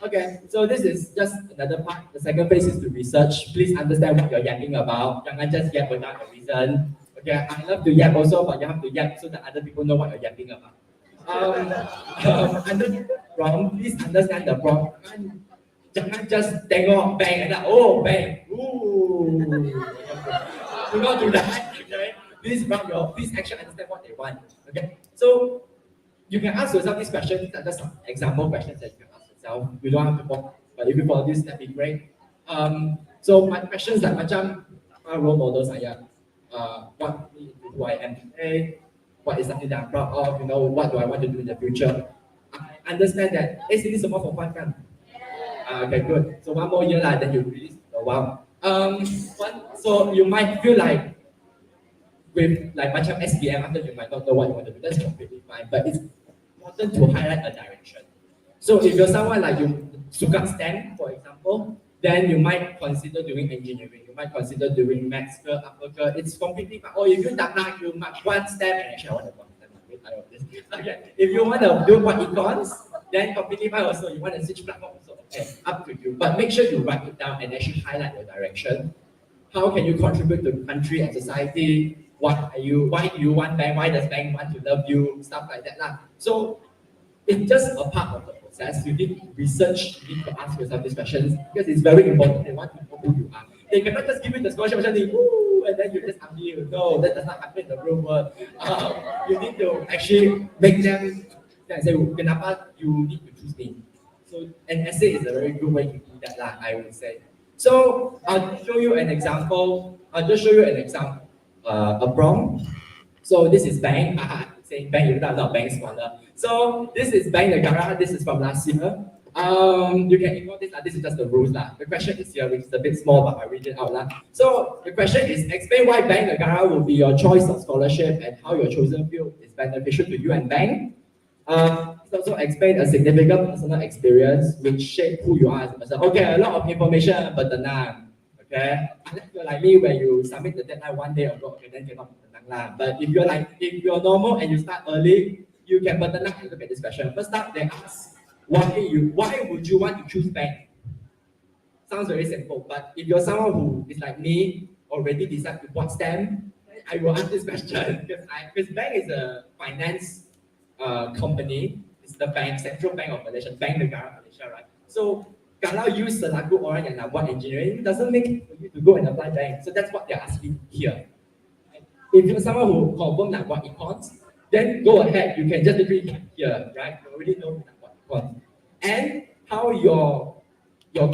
F: Okay, so this is just another part. The second phase is to research. Please understand what you're yapping about. Jangan just yap without a reason. Okay, I love to yap also, but you have to yap so that other people know what you're yapping about. Under prompt, please understand the prompt. Jangan just tengok bang and oh bang. Ooh. Do not do that. Okay, please actually understand what they want. Okay, so you can ask yourself these questions. These are just some example questions that you can ask yourself. You don't have to follow, but if you follow this, that'd be great. So my questions like macam role models are what do I am today? What is something that I'm proud of? You know, what do I want to do in the future? I understand that SC is more for fun kan? Okay, good. So 1 more year then you release. Oh, wow. So you might feel like with like macam SBM after you might not know what you want to do. That's completely fine, but it's important to highlight a direction. So if you're someone like you suka STEM, for example, then you might consider doing engineering. You might consider doing maths, it's completely fine. Or if you tak nak, you might want STEM, and actually I want to go STEM. Okay. If you want to do what econs, then completely fine also. You want to switch platform also, okay, up to you. But make sure you write it down and actually highlight your direction. How can you contribute to the country and society? Why do you want bank? Why does bank want to love you? Stuff like that lah. So it's just a part of the process. You need to research, you need to ask yourself these questions because it's very important. They want to know who you are. They cannot just give you the scholarship and then you just unmute. No, that does not happen in the real world. You need to actually make them say, kenapa you need to choose me? So an essay is a very good way to do that lah, I would say. So I'll show you an example. A prompt. So this is bank. Saying bank, even though I'm not bank scholar. So this is bank negara. This is from last year. You can ignore this. This is just the rules lah. The question is here, which is a bit small, but I read it out lah. So the question is: explain why bank negara will be your choice of scholarship and how your chosen field is beneficial to you and bank. Also explain a significant personal experience which shaped who you are as a person. Okay, a lot of information, but tenang. Okay, unless you're like me where you submit the deadline one day ago, okay, then cannot bertenang lah. But if you're normal and you start early, you can bertenang and look at this question. First up, they ask why would you want to choose bank? Sounds very simple, but if you're someone who is like me, already decide to what STEM, I will ask this question because bank is a finance company. It's the bank, Central Bank of Malaysia, Bank Negara Malaysia, right? So kalau you selaku orang yang nak buat engineering, it doesn't make it for you to go and apply bank. So that's what they're asking here. If you're someone who confirm nak buat econs, then go ahead. You can just literally here, right? You already know nak buat econs. And how your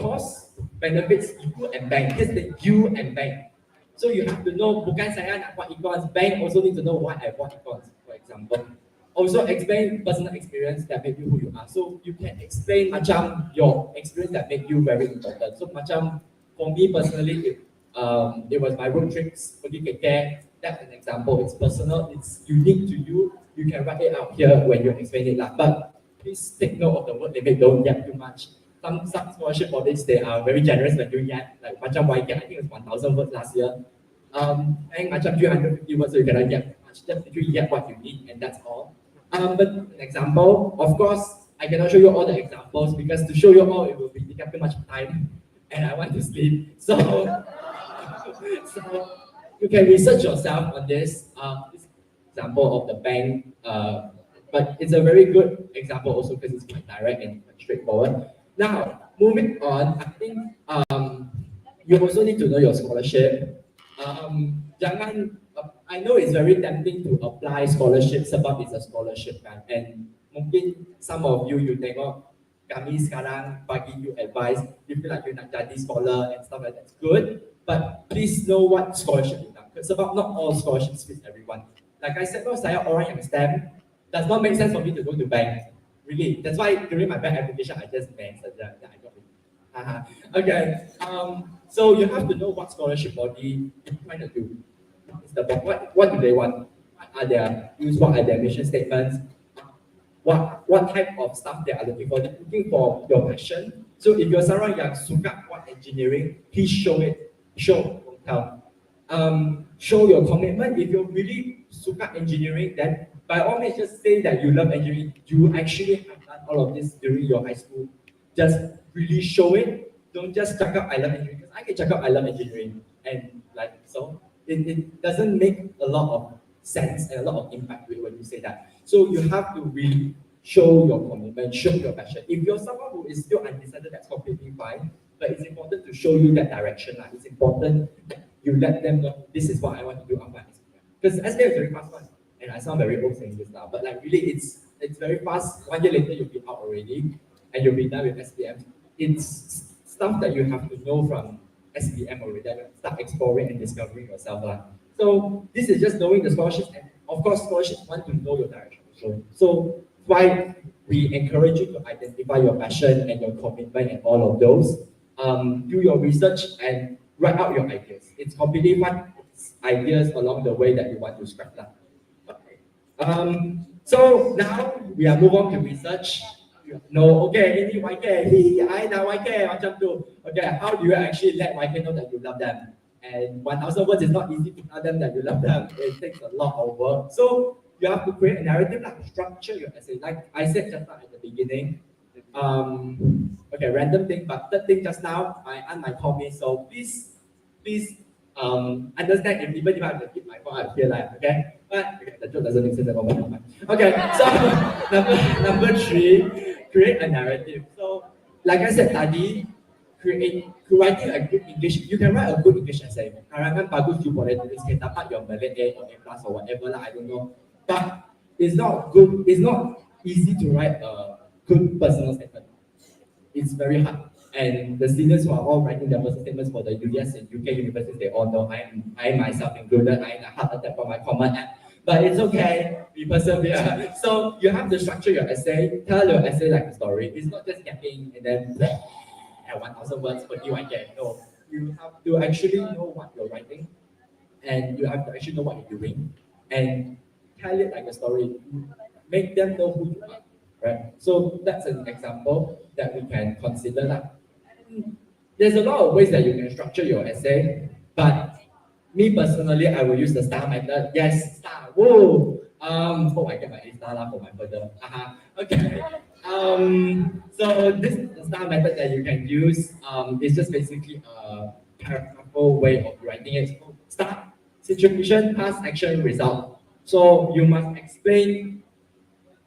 F: course benefits you and bank. Here's the you and bank. So you have to know, bukan saya nak buat econs, bank also need to know why I bought econs, for example. Also explain personal experience that make you who you are. So you can explain macam your experience that make you very important. So macam for me personally, it was my road trips pergi KK. That's an example. It's personal. It's unique to you. You can write it out here when you explain it lah. But please take note of the word limit. Don't yap too much. Some scholarship bodies, they are very generous when you yap. Like macam YK, I think it was 1,000 words last year. And macam 350 words, so you cannot yap much. Just literally yap what you need, and that's all. But an example, of course, I cannot show you all the examples because to show you all, it will be taking too much time, and I want to sleep. So you can research yourself on this. This example of the bank, but it's a very good example also because it's quite direct and straightforward. Now, moving on, I think you also need to know your scholarship. I know it's very tempting to apply scholarship sebab it's a scholarship kan, and mungkin some of you tengok kami sekarang bagi you advice, you feel like you nak jadi scholar and stuff like that's good, but please know what scholarship you nak. Sebab not all scholarships fit everyone. Like I said, kalau saya orang yang STEM, does not make sense for me to go to bank. Really, that's why during my bank application I just answered that I got it. Okay, so you have to know what scholarship body you're trying to do. What do they want? What are their mission statements? What type of stuff they are looking for? They're looking for your passion. So if you're someone yang suka buat engineering, please show it. Show, don't tell. Show your commitment. If you're really suka engineering, then by all means just say that you love engineering. You actually have done all of this during your high school. Just really show it. Don't just check up I love engineering, because I can check up I love engineering, and like so it doesn't make a lot of sense and a lot of impact when you say that. So you have to really show your commitment, show your passion. If you're someone who is still undecided, that's completely fine. But it's important to show you that direction. It's important that you let them know this is what I want to do after SPM. Because SPM is very fast one. And I sound very old saying this now, but like really it's very fast. 1 year later you'll be out already and you'll be done with SPM. It's stuff that you have to know from SPM already. Start exploring and discovering yourself. So this is just knowing the scholarships, and of course scholarships want to know your direction. So why we encourage you to identify your passion and your commitment and all of those. Do your research and write out your ideas. It's completely fine. It's ideas along the way that you want to scrap that. Okay. So now we are moving on to research. No, okay, ini YK, I dah YK macam tu. Okay, how do you actually let YK know that you love them? And 1,000 words is not easy to tell them that you love them. It takes a lot of work. So you have to create a narrative, like structure your essay. Like I said just now at the beginning. Okay, random thing, but third thing just now, my aunt might call me, so please understand if even if I have to keep my phone, I feel like, okay? But okay, the joke doesn't make sense at all. Okay, so number 3, create a narrative. So like I said tadi, writing a good English, you can write a good English essay. Karangan bagus you boleh tulis, kita dapat your Malay A or A plus or whatever lah, I don't know. But it's not good, it's not easy to write a good personal statement. It's very hard. And the students who are all writing their personal statements for the US and UK universities, they all know I myself included, I had a heart attack for my common app. But it's okay, we persevere. So you have to structure your essay, tell your essay like a story. It's not just yapping and then at 1,000 words for you I get. No, you have to actually know what you're writing, and you have to actually know what you're doing, and tell it like a story. Make them know who you are, right? So that's an example that we can consider. there's a lot of ways that you can structure your essay, but me personally, I will use the STAR method. Yes, STAR. Whoa. Oh, I get my A star lah for my further. Okay. So this is the STAR method that you can use. It's just basically a paragraphical way of writing it. Start, situation, past, action, result. So you must explain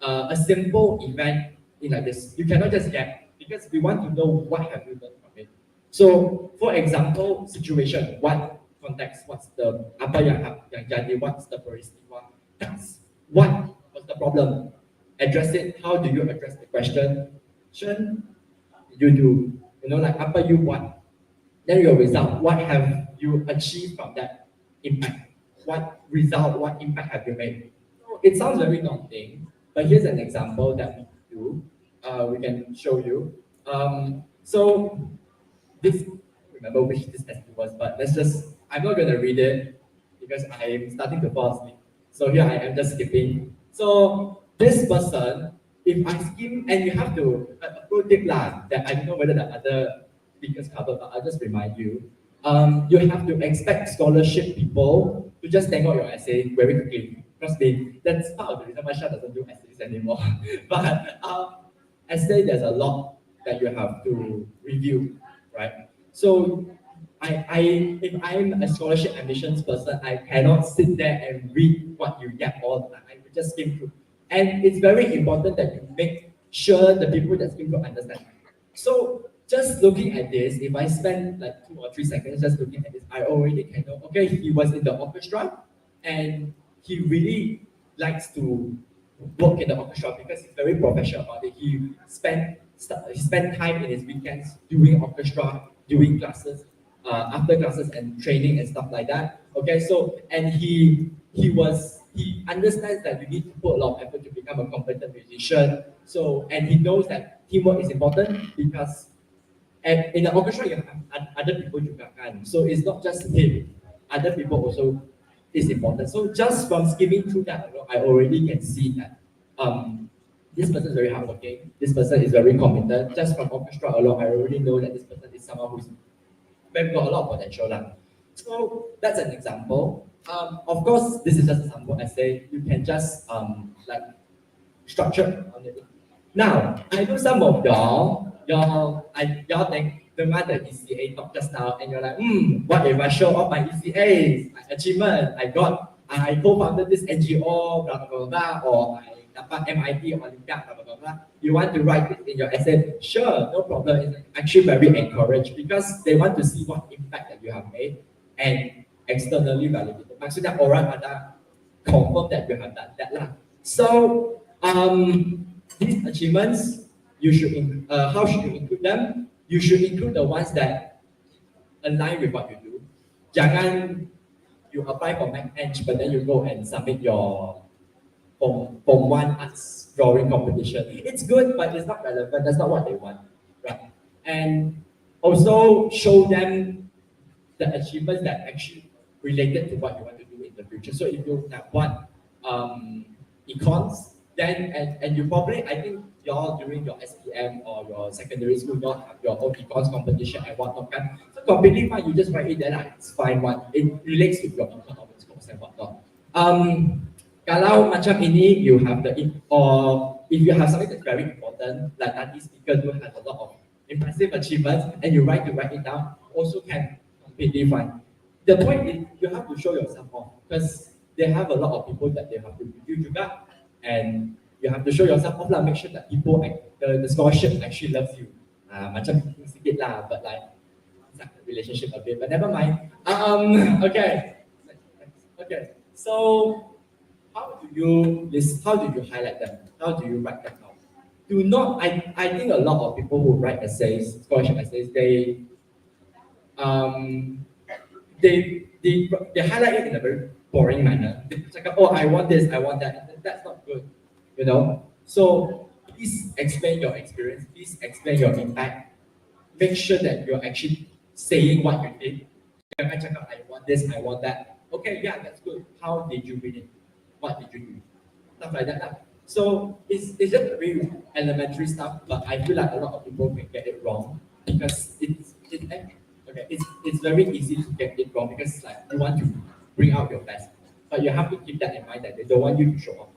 F: a simple event in like this. You cannot just get, because we want to know what have you learned from it. So, for example, situation, what context, what's the apa yang jadi, what's the peristiwa, that's what was the problem. Address it. How do you address the question? You do, like apa you want. Then your result, what have you achieved from that impact? What result, what impact have you made? It sounds very daunting, but here's an example that we do. We can show you. So this, remember which this essay was, but I'm not going to read it because I'm starting to fall asleep. So here I am just skipping. So this person, if I skim, and you have to, a pro tip lah, that I don't know whether the other speakers cover, but I'll just remind you. You have to expect scholarship people to just take out your essay very quickly. Trust me, that's part of the reason why Shah doesn't do essays anymore. But essay, there's a lot that you have to review, right? So if I'm a scholarship admissions person, I cannot sit there and read what you get all the time. I just skim through. And it's very important that you make sure the people that skim through understand. So just looking at this, if I spend like 2 or 3 seconds just looking at this, I already can know, okay, he was in the orchestra and he really likes to work in the orchestra because he's very professional about it. He spent time in his weekends doing orchestra, doing classes, after classes and training and stuff like that. Okay, so and he understands that you need to put a lot of effort to become a competent musician. So and he knows that teamwork is important because in the orchestra you have other people juga kan. So it's not just him, other people also is important. So just from skimming through that, I already can see that this person is very hardworking, this person is very competent. Just from orchestra alone, I already know that this person is someone who's got a lot of potential. So that's an example. Of course, this is just a sample essay. You can just like structure on it. Now, I know some of y'all think the matter ECA talk just now, and you're like, what if I show off my ECAs, my achievement? I co-founded this NGO, blah, blah, blah, blah, or I dapat MIT Olympiad, blah, blah, blah, blah. You want to write it in your essay? Sure, no problem. It's actually very encouraged because they want to see what impact that you have made and externally validated. Maksudnya orang ada confirm that you have done that lah. So these achievements, you should how should you include them? You should include the ones that align with what you do. Jangan you apply for MacEng, but then you go and submit your Form 1 arts drawing competition. It's good, but it's not relevant. That's not what they want, right? And also show them the achievements that actually related to what you want to do in the future. So if you have one econs, then and you probably, I think y'all during your SPM or your secondary school, y'all have your own econs competition and whatnot. So completely fine, you just write it there, it's fine one. It relates with your economics course and whatnot. Kalau macam ini, you have or if you have something that's very important, like that speaker who has a lot of impressive achievements, and you write it down, also can completely fine. The point is, you have to show yourself off because they have a lot of people that they have to review juga, and you have to show yourself off lah. Make sure that people, the scholarship actually loves you. Macam sikit lah, but like relationship a bit, but never mind. Okay. So how do you highlight them? How do you write them out? Do not. I think a lot of people who write essays, scholarship essays, they highlight it in a very boring manner. They say, oh, I want this, I want that. That's not good, So please explain your experience. Please explain your impact. Make sure that you're actually saying what you did. I want this, I want that. Okay, yeah, that's good. How did you read it? What did you do? Stuff like that. So it's just very elementary stuff, but I feel like a lot of people can get it wrong because it's very easy to get it wrong because like you want to bring out your best, but you have to keep that in mind that they don't want you to show off.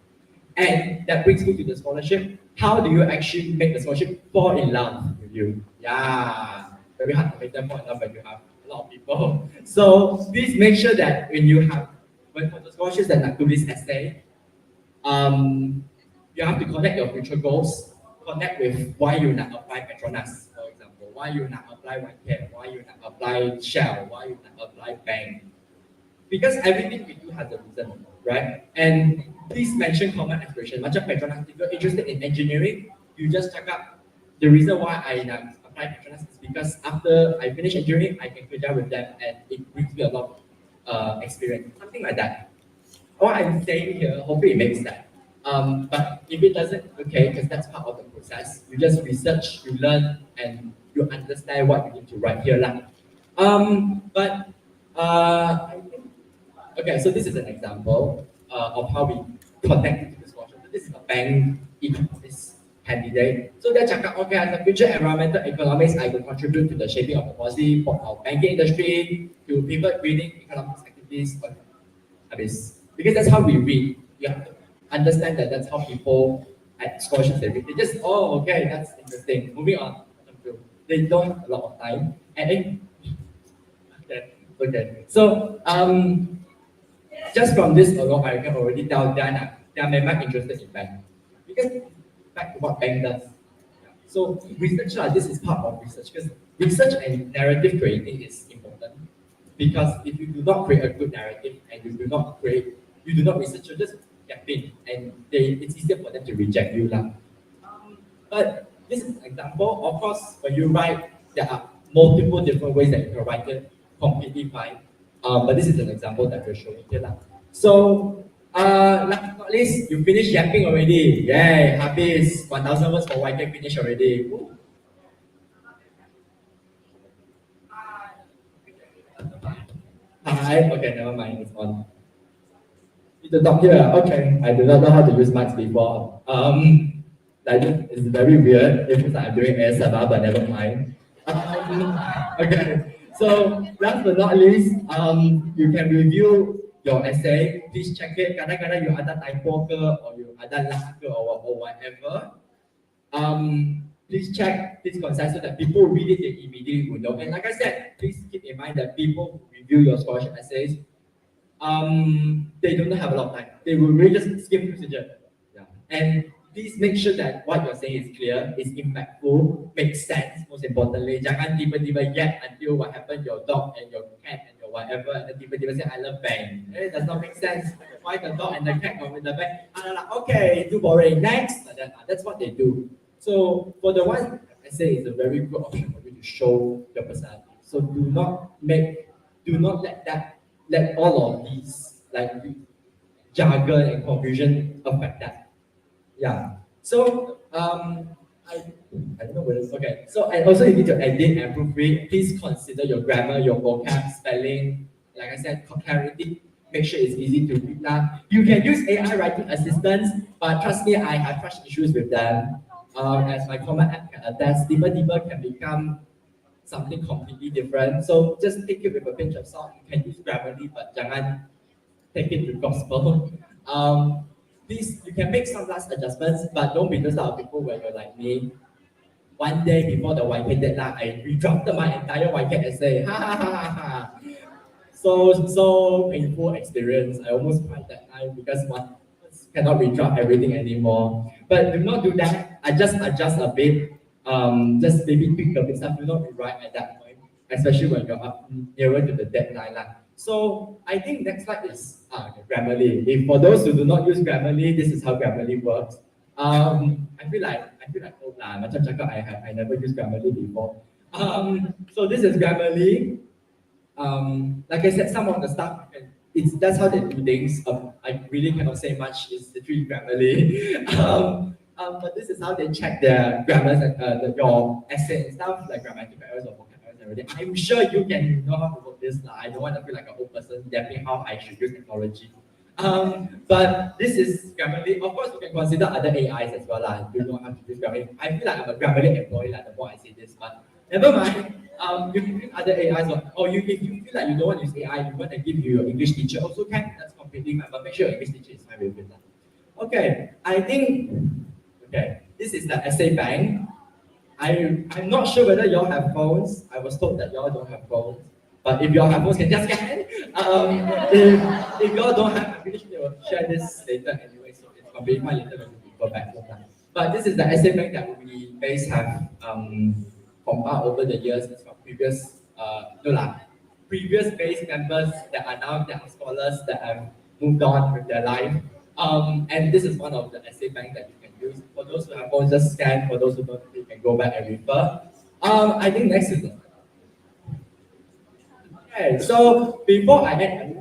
F: And that brings me to the scholarship. How do you actually make the scholarship fall in love with you? Yeah, very hard to make them fall in love when you have a lot of people. So please make sure that when for the scholarships that like do this essay, you have to connect your future goals, connect with why you not apply Petronas, for example, why you not apply Whitecare, why you not apply Shell, why you not apply Bank. Because everything we do has a reason, right? And please mention common aspiration. Macam Petronas, if you're interested in engineering, you just check out the reason why I not apply Petronas is because after I finish engineering, I can Kerjaya with them and it brings me a lot of experience, something like that. What I'm saying here, hopefully it makes sense. But if it doesn't, okay, because that's part of the process. You just research, you learn, and you understand what you need to write here. But I think, okay, so this is an example of how we connect to the scholarship. This is a bank economist candidate. So they check out, okay, as a future environmental economist, I will contribute to the shaping of the policy for our banking industry, to pivot reading economics activities, because that's how we read. You have to understand that that's how people at scholarships they read. They just, oh, okay, that's interesting. Moving on. They don't have a lot of time. And okay. So just from this alone, I can already tell they are very interested in bank. Because back to what bank does. So research, this is part of research, because research and narrative creating is important. Because if you do not create a good narrative and you do not research, you just get in, and it's easier for them to reject you. But this is an example. Of course, when you write, there are multiple different ways that you can write it completely fine. But this is an example that we're showing here. So, last but not least, you finished yapping already. Yay, habis 1,000 words for YK finished already. Woo. Hi, okay, never mind, it's on. The top here, okay, I do not know how to use mics before. Like it's very weird. It feels like I'm doing ASMR, but never mind. Okay, so last but not least, you can review your essay. Please check it. Kadang-kadang you ada typo ke, or you ada lah ke, or whatever. Please check, please concise so that people read it, they immediately will know. And like I said, please keep in mind that people who review your scholarship essays, they don't have a lot of time. They will really just skim through it. Yeah. And please make sure that what you're saying is clear, is impactful, makes sense, most importantly. Jangan tiba-tiba yap until what happened, your dog and your cat and your whatever, and then tiba-tiba say, I love bang. It does not make sense. Why the dog and the cat go with the bang? Okay, too boring, next. That's what they do. So for the ones I say it's a very good option for you to show your personality. So do not let all of these like jargon and confusion affect that. Yeah. So I don't know whether it's okay. So and also you need to edit and proofread. Please consider your grammar, your vocab, spelling. Like I said, clarity. Make sure it's easy to read. You can use AI writing assistants, but trust me, I have trust issues with them. As my common app can attest, tiba-tiba can become something completely different. So just take it with a pinch of salt. You can use Grammarly, but jangan take it to gospel. Please, you can make some last adjustments, but don't be those type of people where you're like me. One day before the YK deadline, I redrafted my entire YK essay. Ha ha ha ha ha. So painful experience. I almost cried that time because one cannot redraft everything anymore. But do not do that. I just adjust a bit. Just maybe tweak a bit stuff. Do not rewrite at that point, especially when you're up nearer to the deadline. So I think next slide is Grammarly. If for those who do not use Grammarly, this is how Grammarly works. I feel like old lah. Macam cakap I never used Grammarly before. So this is Grammarly. Like I said, some of the stuff that's how they do things. I really cannot say much. It's literally Grammarly. But this is how they check their grammars and your essay and stuff like grammatical errors or vocab errors and everything. I'm sure you can know how to work this. I don't want to feel like a old person yapping how I should use technology. But this is Grammarly. Of course, you can consider other AIs as well. Do know how to use Grammarly. I feel like I'm a Grammarly employee the more I say this, but never mind. You can use other AIs, or if you feel like you don't want to use AI, you want to give your English teacher also can. That's completely fine, but make sure your English teacher is fine with it. Okay, I think, okay, this is the essay bank. I'm not sure whether y'all have phones. I was told that y'all don't have phones. But if y'all have phones, can just scan. If y'all don't have, I'm pretty sure they will share this later anyway, so it's completely fine later when we go back. But this is the essay bank that we guys have compiled over the years. It's from previous, previous base members that are now scholars that have moved on with their life. And this is one of the essay bank that you can use. For those who have phones, just scan. For those who don't, you can go back and refer. I think next is the. Okay, so before I end,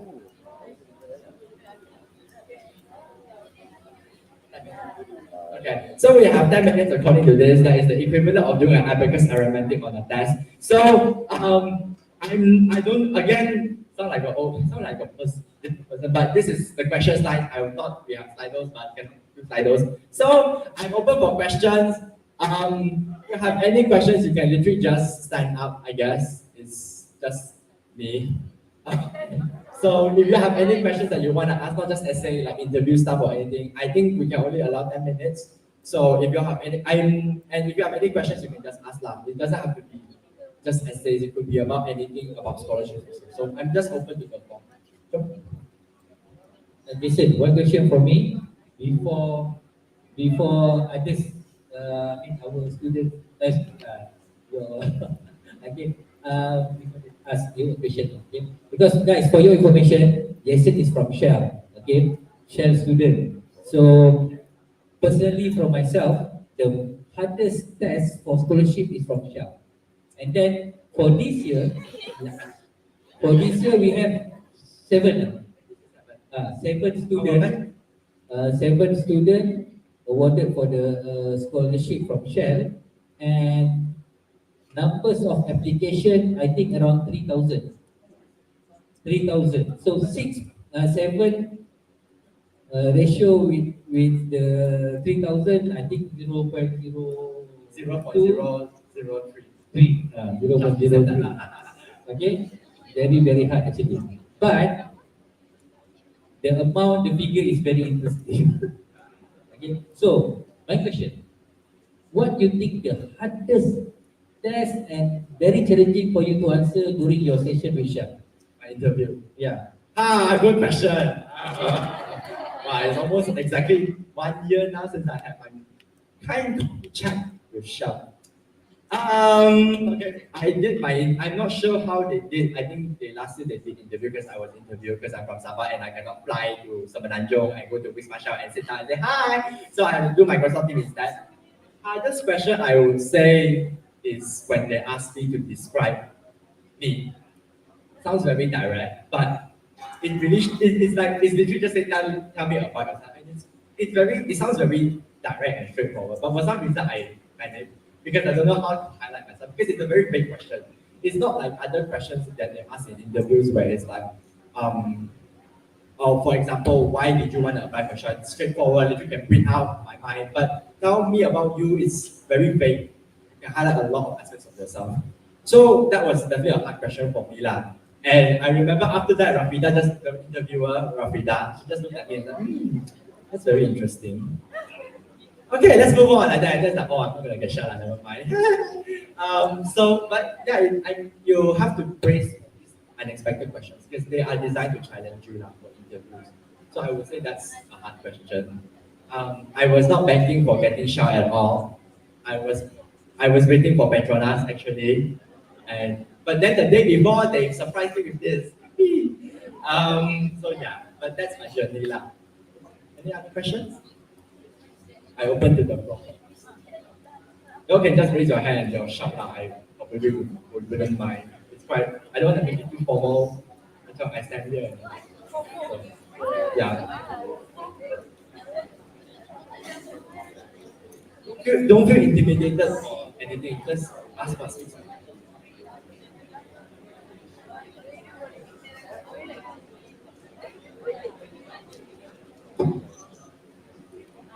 F: okay, so we have 10 minutes according to this. That is the equivalent of doing an abacus arithmetic on a test. So I don't again sound like a person, but this is the question slide. I thought we have slidos, but can do slidos. So I'm open for questions. If you have any questions, you can literally just stand up. I guess it's just me. So if you have any questions that you want to ask, not just essay, like interview stuff or anything, I think we can only allow 10 minutes. So if you have any, and if you have any questions, you can just ask lah. It doesn't have to be just essays. It could be about anything about scholarship. So I'm just open to the floor.
G: Listen, one question from me before I just our student your again ask you a question, okay? Because guys, for your information, Jason is from Shell, okay? Shell student. So personally, from myself, the hardest test for scholarship is from Shell. And then for this year, we have seven students. Seven students awarded for the scholarship from Shell, and numbers of application, I think around 3,000. 3,000. So seven ratio with the 3,000, I think 0.003. 0.03. Okay, very hard actually. But the amount, the figure is very interesting. Okay, so my question: what do you think the hardest test and very challenging for you to answer during your session with Shah?
F: My interview.
G: Yeah.
F: Good question. Wow, it's almost exactly 1 year now since I had my kind of chat with Shah. Okay, I'm not sure how they did. I think last year they did interview because I was interviewed because I'm from Sabah and I cannot fly to Semenanjung and go to Wisma Shell and sit down and say hi. So I have to do Microsoft Teams instead. This question I would say is when they ask me to describe me. Sounds very direct, but it's literally just say tell me about yourself. And it sounds very direct and straightforward. But for some reason because I don't know how to highlight myself, because it's a very big question. It's not like other questions that they ask in interviews where it's like, or for example, why did you want to apply for Shell? It's straightforward, you can print out my mind. But tell me about you is very vague. You can highlight a lot of aspects of yourself. So that was definitely a hard question for me lah. And I remember after that, the interviewer, Rafida, she just looked at me and said, that's very interesting. Okay, let's move on. Like that, that's like, oh, I'm not gonna get shot. Never mind. But yeah, you have to brace unexpected questions because they are designed to challenge you for interviews. So I would say that's a hard question. I was not banking for getting shot at all. I was waiting for Petronas actually, but then the day before they surprised me with this. So yeah, but that's my journey lah. Any other questions? I open to the floor. You can just raise your hand and you'll shout out. I probably wouldn't mind. It's quite, I don't want to make it too formal until I stand here. So, yeah. Don't feel intimidated or anything. Just ask for space.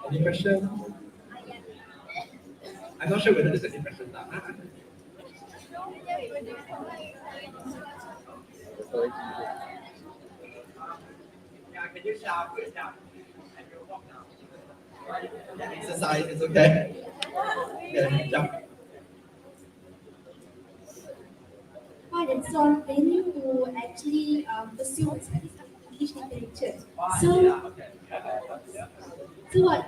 F: Any questions? I'm not sure whether there's any questions now. Exercise, it's okay. Okay, jump.
D: Hi, it's on planning to actually pursue my studies of English literature. So what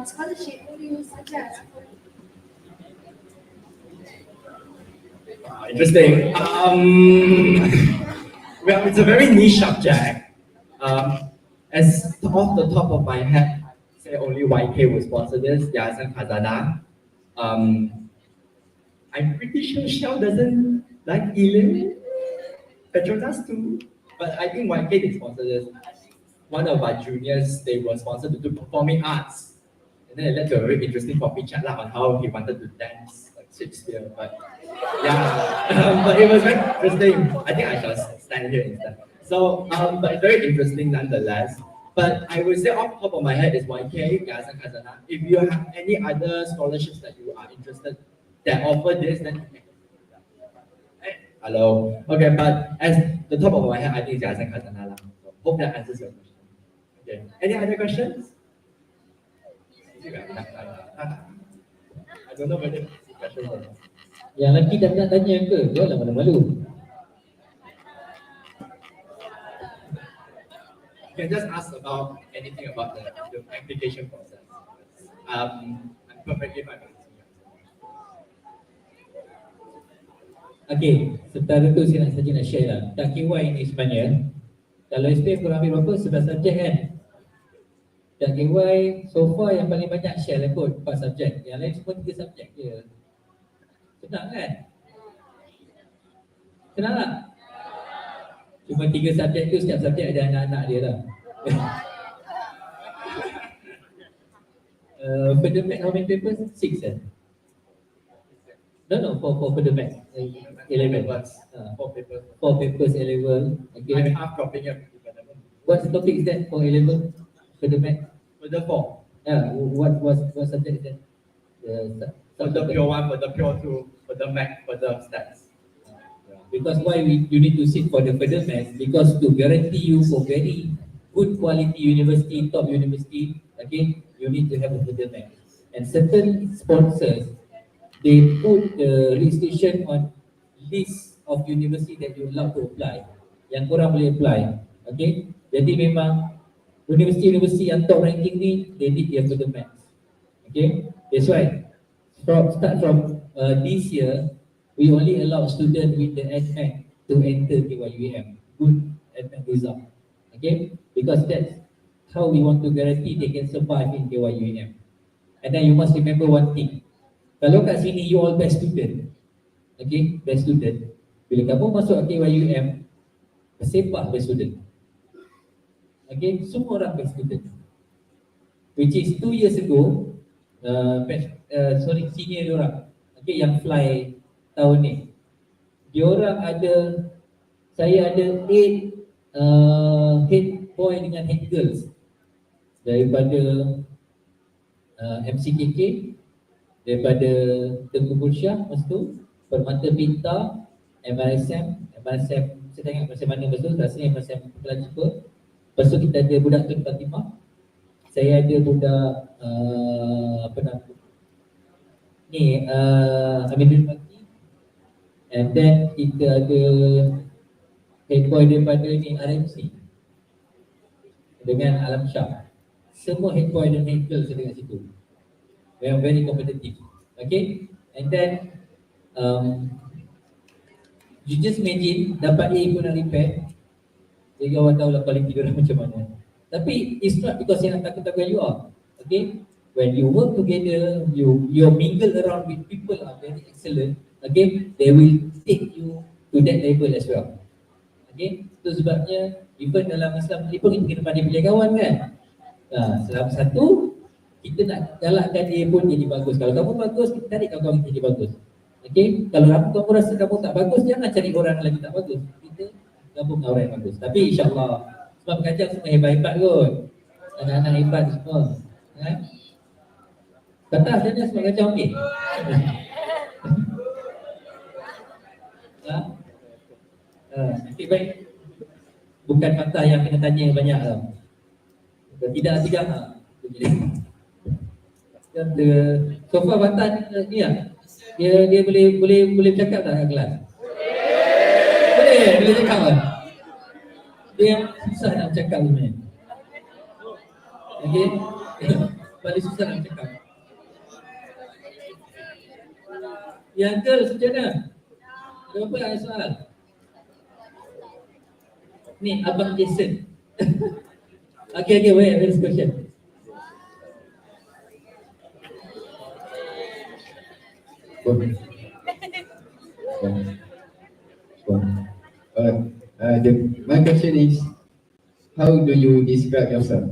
D: scholarship would you suggest?
F: Interesting. Well, it's a very niche subject. As off the top of my head, say only YK will sponsor this, Yayasan Khazanah. I'm pretty sure Shell doesn't like Elim, Petronas too, but I think YK they sponsor this. One of our juniors, they were sponsored to do performing arts. And then it led to a very interesting coffee chat lah on how he wanted to dance like Shakespeare. But yeah, but it was very interesting. I think I shall stand here instead. So, but it's very interesting nonetheless. But I would say off the top of my head is YK, Yayasan Khazanah. If you have any other scholarships that you are interested that offer this, then hello. Okay, but as the top of my head, I think it's Yayasan Khazanah lah. So hope that answers your question. Okay. Any other questions? I don't know whether it's a question or not.
G: Yang lelaki tak nak tanya ke? Dia lah malu-malu.
F: You can just ask about anything about the application process. I'm perfectly fine with it.
G: Okey, sementara tu saya nak share lah. Tak KY ni sebenarnya, kalau SPM korang ambil berapa? 11 subjek kan? Tak KY, so far yang paling banyak share lah kot, 4 subjek. Yang lain semua 3 subjek je. Senang kan? Senang tak? Cuma 3 subjek tu, setiap subjek ada anak-anak dia lah. For the math, how many papers? 6 eh? No, for the math. 11.
F: 4 papers.
G: 4 papers A-level. Okay.
F: I'm half dropping it.
G: What topic is that for A-level? For the math?
F: For the 4.
G: Yeah, what subject is that?
F: For the pure 1, for the pure 2, for the math, for the stats.
G: Because why you need to sit for the further math? Because to guarantee you for very good quality university, top university, okay, you need to have a further math. And certain sponsors, they put the restriction on list of university that you allowed to apply. Yang korang boleh apply, okay? Jadi memang universiti-universiti yang top ranking ni, they need their further math. Okay, that's why start from this year, we only allow students with the NMAT to enter KYUM, good NMAT result. Okay, because that's how we want to guarantee they can survive in KYUM. And then you must remember one thing. Kalau kat sini you all best student, okay, best student. Bila kamu masuk KYUM, bersepah best student. Okay, semua orang best student. Which is 2 years ago, senior diorang, okay, yang fly tahun ni, diorang ada, saya ada 8 head boy dengan head girls daripada MCKK, daripada Tengku Bursyah masa tu, Permata Bintang, MRSM, saya tengok macam mana masa tu, rasanya MRSM Pelan Jumpa. Lepas tu kita ada budak Tun Fatimah, saya ada budak apa nama ni, Amin Fakti, and then kita ada head boy daripada ni RMC dengan Alam Shah. Semua head boy dan head girl saya dekat situ. We are very competitive. Okay, and then you just imagine dapat A pun nak repair. Jadi awak tahu lah quality dia macam mana. Tapi it's not because saya nak takut-takut you are. Okay, when you work together, you mingle around with people are very excellent. Okay, they will take you to that level as well. Okay, itu sebabnya even dalam Islam ni pun kita kena pandai pilih kawan kan. Selama satu, kita nak galakkan dia pun jadi bagus. Kalau kamu bagus, kita tarik kawan-kawan jadi bagus. Okay, kalau kamu rasa kamu tak bagus, jangan cari orang lagi tak bagus. Kita gabung dengan orang yang bagus. Tapi insyaAllah, sebab pengajar semua hebat-hebat kot. Anak-anak hebat semua. Kata saja sebab pengajar okey. Okay, baik. Bukan fakta yang kena tanya banyak tau. Tidak, begini. So far Batan ni lah. Dia boleh cakap tak kat kelas? Boleh cakap kan? Dia susah nak cakap sebenarnya. Okay? Paling susah nak cakap. Yang girls macam mana? Berapa ada soalan? Ni Abang Jason. Okay, wait, next question.
H: My question is, how do you describe yourself?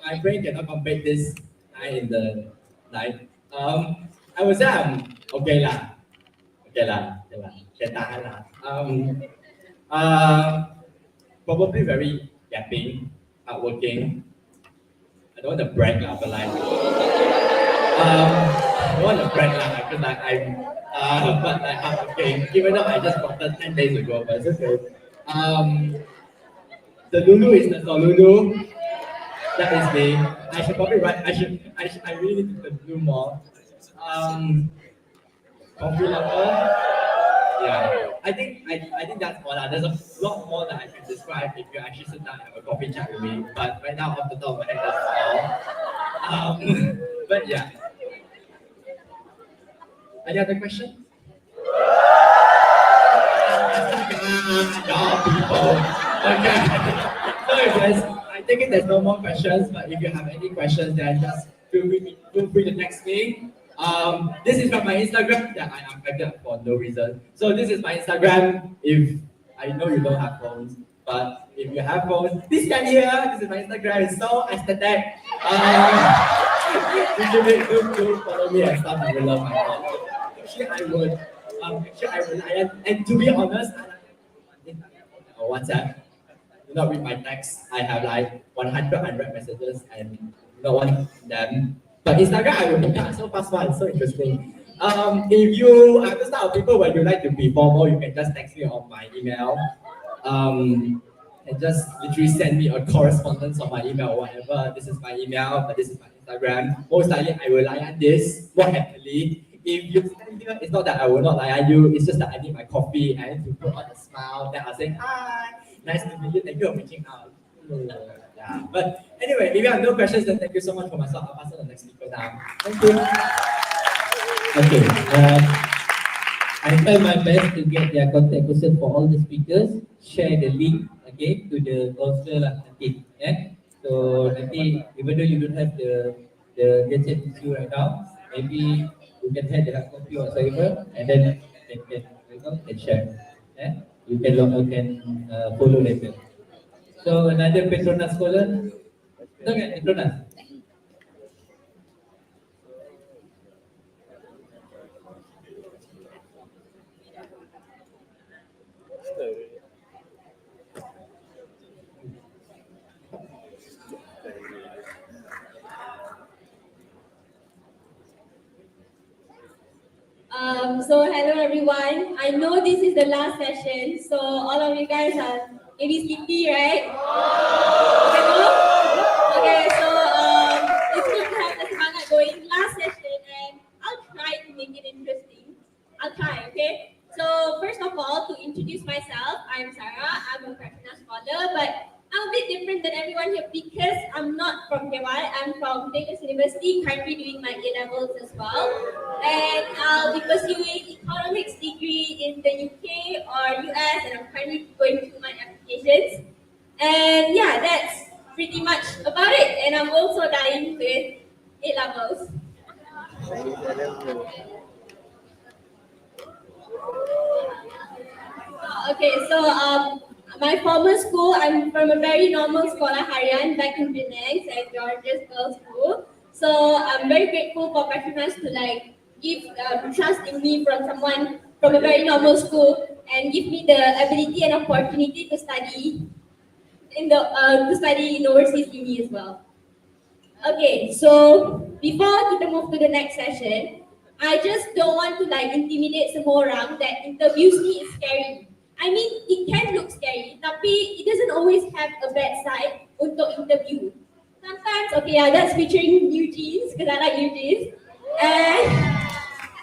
F: My brain cannot comprehend this night in the night. I would say I'm okay lah. Can tahan lah. Probably very yapping, hardworking. I don't want to brag lah, but like, I don't want to brag lah. I feel like but like hardworking. Even though I just started 10 days ago, but it's okay. The Lulu is the Lulu. That is me. I should probably write. I really need to do more. Coffee lover. Yeah. I think that's all. There's a lot more that I can describe if you actually sit down and have a coffee chat with me. But right now, off the top of my head, that's all. But yeah. Any other questions? No, people. Okay. Sorry, guys. I think there's no more questions, but if you have any questions, then just feel free to text me. This is from my Instagram that I unpacked for no reason. So this is my Instagram. If I know you don't have phones, but if you have phones, please scan here. This is my Instagram. It's so aesthetic. Do follow me and stuff. I will love my phone. Actually, I would. And to be honest, I like WhatsApp. Do not read my text. I have like 100 unread messages and no one them. But Instagram, I will pick up so fast one. So interesting. If you are the style of people where you like to be formal, you can just text me on my email. And just literally send me a correspondence on my email or whatever. This is my email, but this is my Instagram. Most likely, I will lie on this more happily. If you stand here, it's not that I will not lie on you. It's just that I need my coffee. I need to put on a smile. Then I'll say hi. Nice to meet you. Thank you for reaching out. Yeah. But anyway, if you have no questions, then thank you so much for myself. I'll pass on the next speaker now. Thank you.
G: Okay. I try my best to get their contact person for all the speakers. Share the link, okay, to the counselor lah nanti. Yeah. So nanti, even though you don't have the gadget with you right now, maybe you can have the hard copy or whatever, and then they can share. Yeah. You can follow later. So another Petronas scholar. Betul kan Petronas?
D: So hello everyone. I know this is the last session, so all of you guys are maybe sleepy, right? Okay, so it's good to have the semangat going. Last session, and I'll try to make it interesting. I'll try, okay? So first of all, to introduce myself, I'm Sarah. I'm a Kerjaya scholar, but I'm a bit different than everyone here because I'm not from KY. I'm from Pengenalan University, currently doing my A-levels as well. And I'll be pursuing economics degree in the UK or US, and I'm currently going through my applications. And yeah, that's pretty much about it. And I'm also dying with A-levels. Okay, so my former school, I'm from a very normal sekolah harian back in Penang, St. George's Girls' School. So I'm very grateful for Petronas to like give trust in me from someone from a very normal school and give me the ability and opportunity to study in overseas uni as well. Okay, so before kita move to the next session, I just don't want to like intimidate semua orang that interviews ni is scary. I mean, it can look scary, tapi it doesn't always have a bad side untuk interview. Sometimes, okay, yeah, that's featuring Eugene's because I like Eugene's.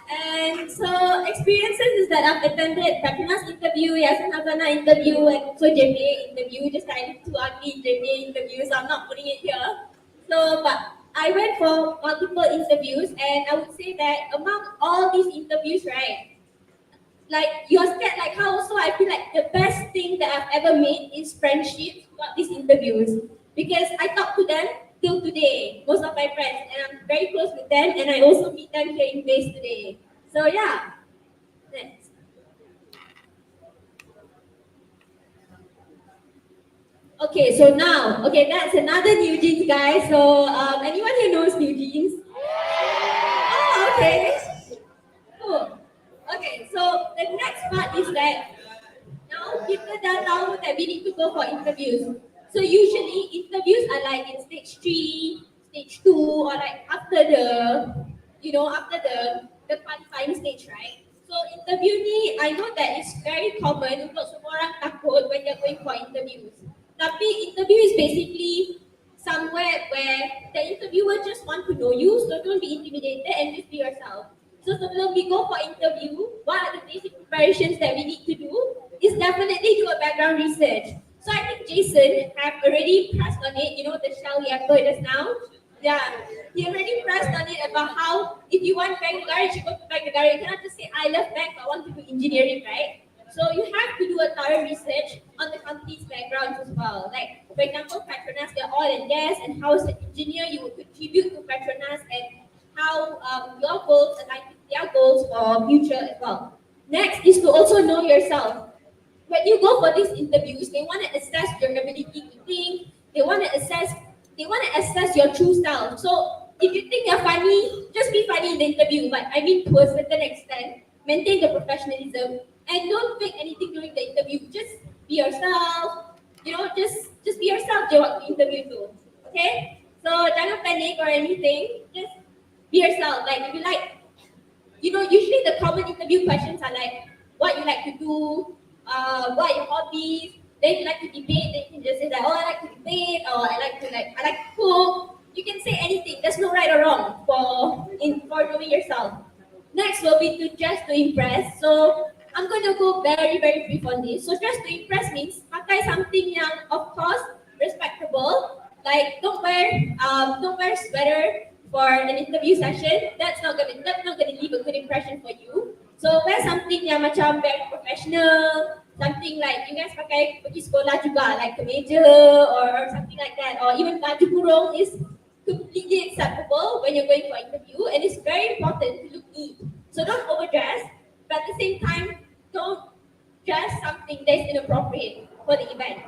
D: And so experiences is that I've attended Petronas interview, Yasin Hazana interview, and also JPA interview. Just kind of two ugly JPA interviews. I'm not putting it here. So, but I went for multiple interviews, and I would say that among all these interviews, right, like you're scared, like how also I feel like the best thing that I've ever made is friendships throughout these interviews because I talk to them till today, most of my friends, and I'm very close with them, and I also meet them here in base today. So yeah, next. Okay, so now, okay, that's another New Jeans guy. So anyone here knows New Jeans? Oh, okay. Cool. Okay, so the next part is that now people dah tahu that we need to go for interviews. So usually interviews are like in stage 3, stage 2, or like after the, after the qualifying stage, right? So interview ni, I know that it's very common untuk semua orang takut when they're going for interviews. Tapi interview is basically somewhere where the interviewer just want to know you, so don't be intimidated and just be yourself. So sebelum we go for interview, what are the basic preparations that we need to do is definitely do a background research. So I think Jason have already pressed on it, the shell we have heard just now. Yeah, he already pressed on it about how if you want bank negara, you should go to bank negara. You cannot just say, I love bank, but I want to do engineering, right? So you have to do a thorough research on the company's backgrounds as well. Like, for example, Petronas, they're oil and gas, and how as an engineer you would contribute to Petronas and how your goals align with their goals for future as well. Next is to also know yourself. When you go for these interviews, they want to assess your ability to think. They want to assess your true self. So if you think you're funny, just be funny in the interview. But I mean, to a certain extent, maintain the professionalism and don't fake anything during the interview. Just be yourself. Just be yourself during the interview too. Okay? So don't panic or anything. Just be yourself. Like if you like, usually the common interview questions are like, what you like to do, what are your hobbies. Then you like to debate. Then you can just say that, oh, I like to debate, or I like to cook. You can say anything. There's no right or wrong for doing yourself. Next will be to dress to impress. So I'm going to go very, very brief on this. So dress to impress means pakai something yang, of course, respectable. Like don't wear sweater for an interview session. That's not gonna leave a good impression for you. So wear something yang macam very professional, something like you guys pakai pergi sekolah juga, like kemeja or something like that, or even baju kurung is completely acceptable when you're going for interview, and it's very important to look neat. So don't overdress, but at the same time, don't dress something that's inappropriate for the event.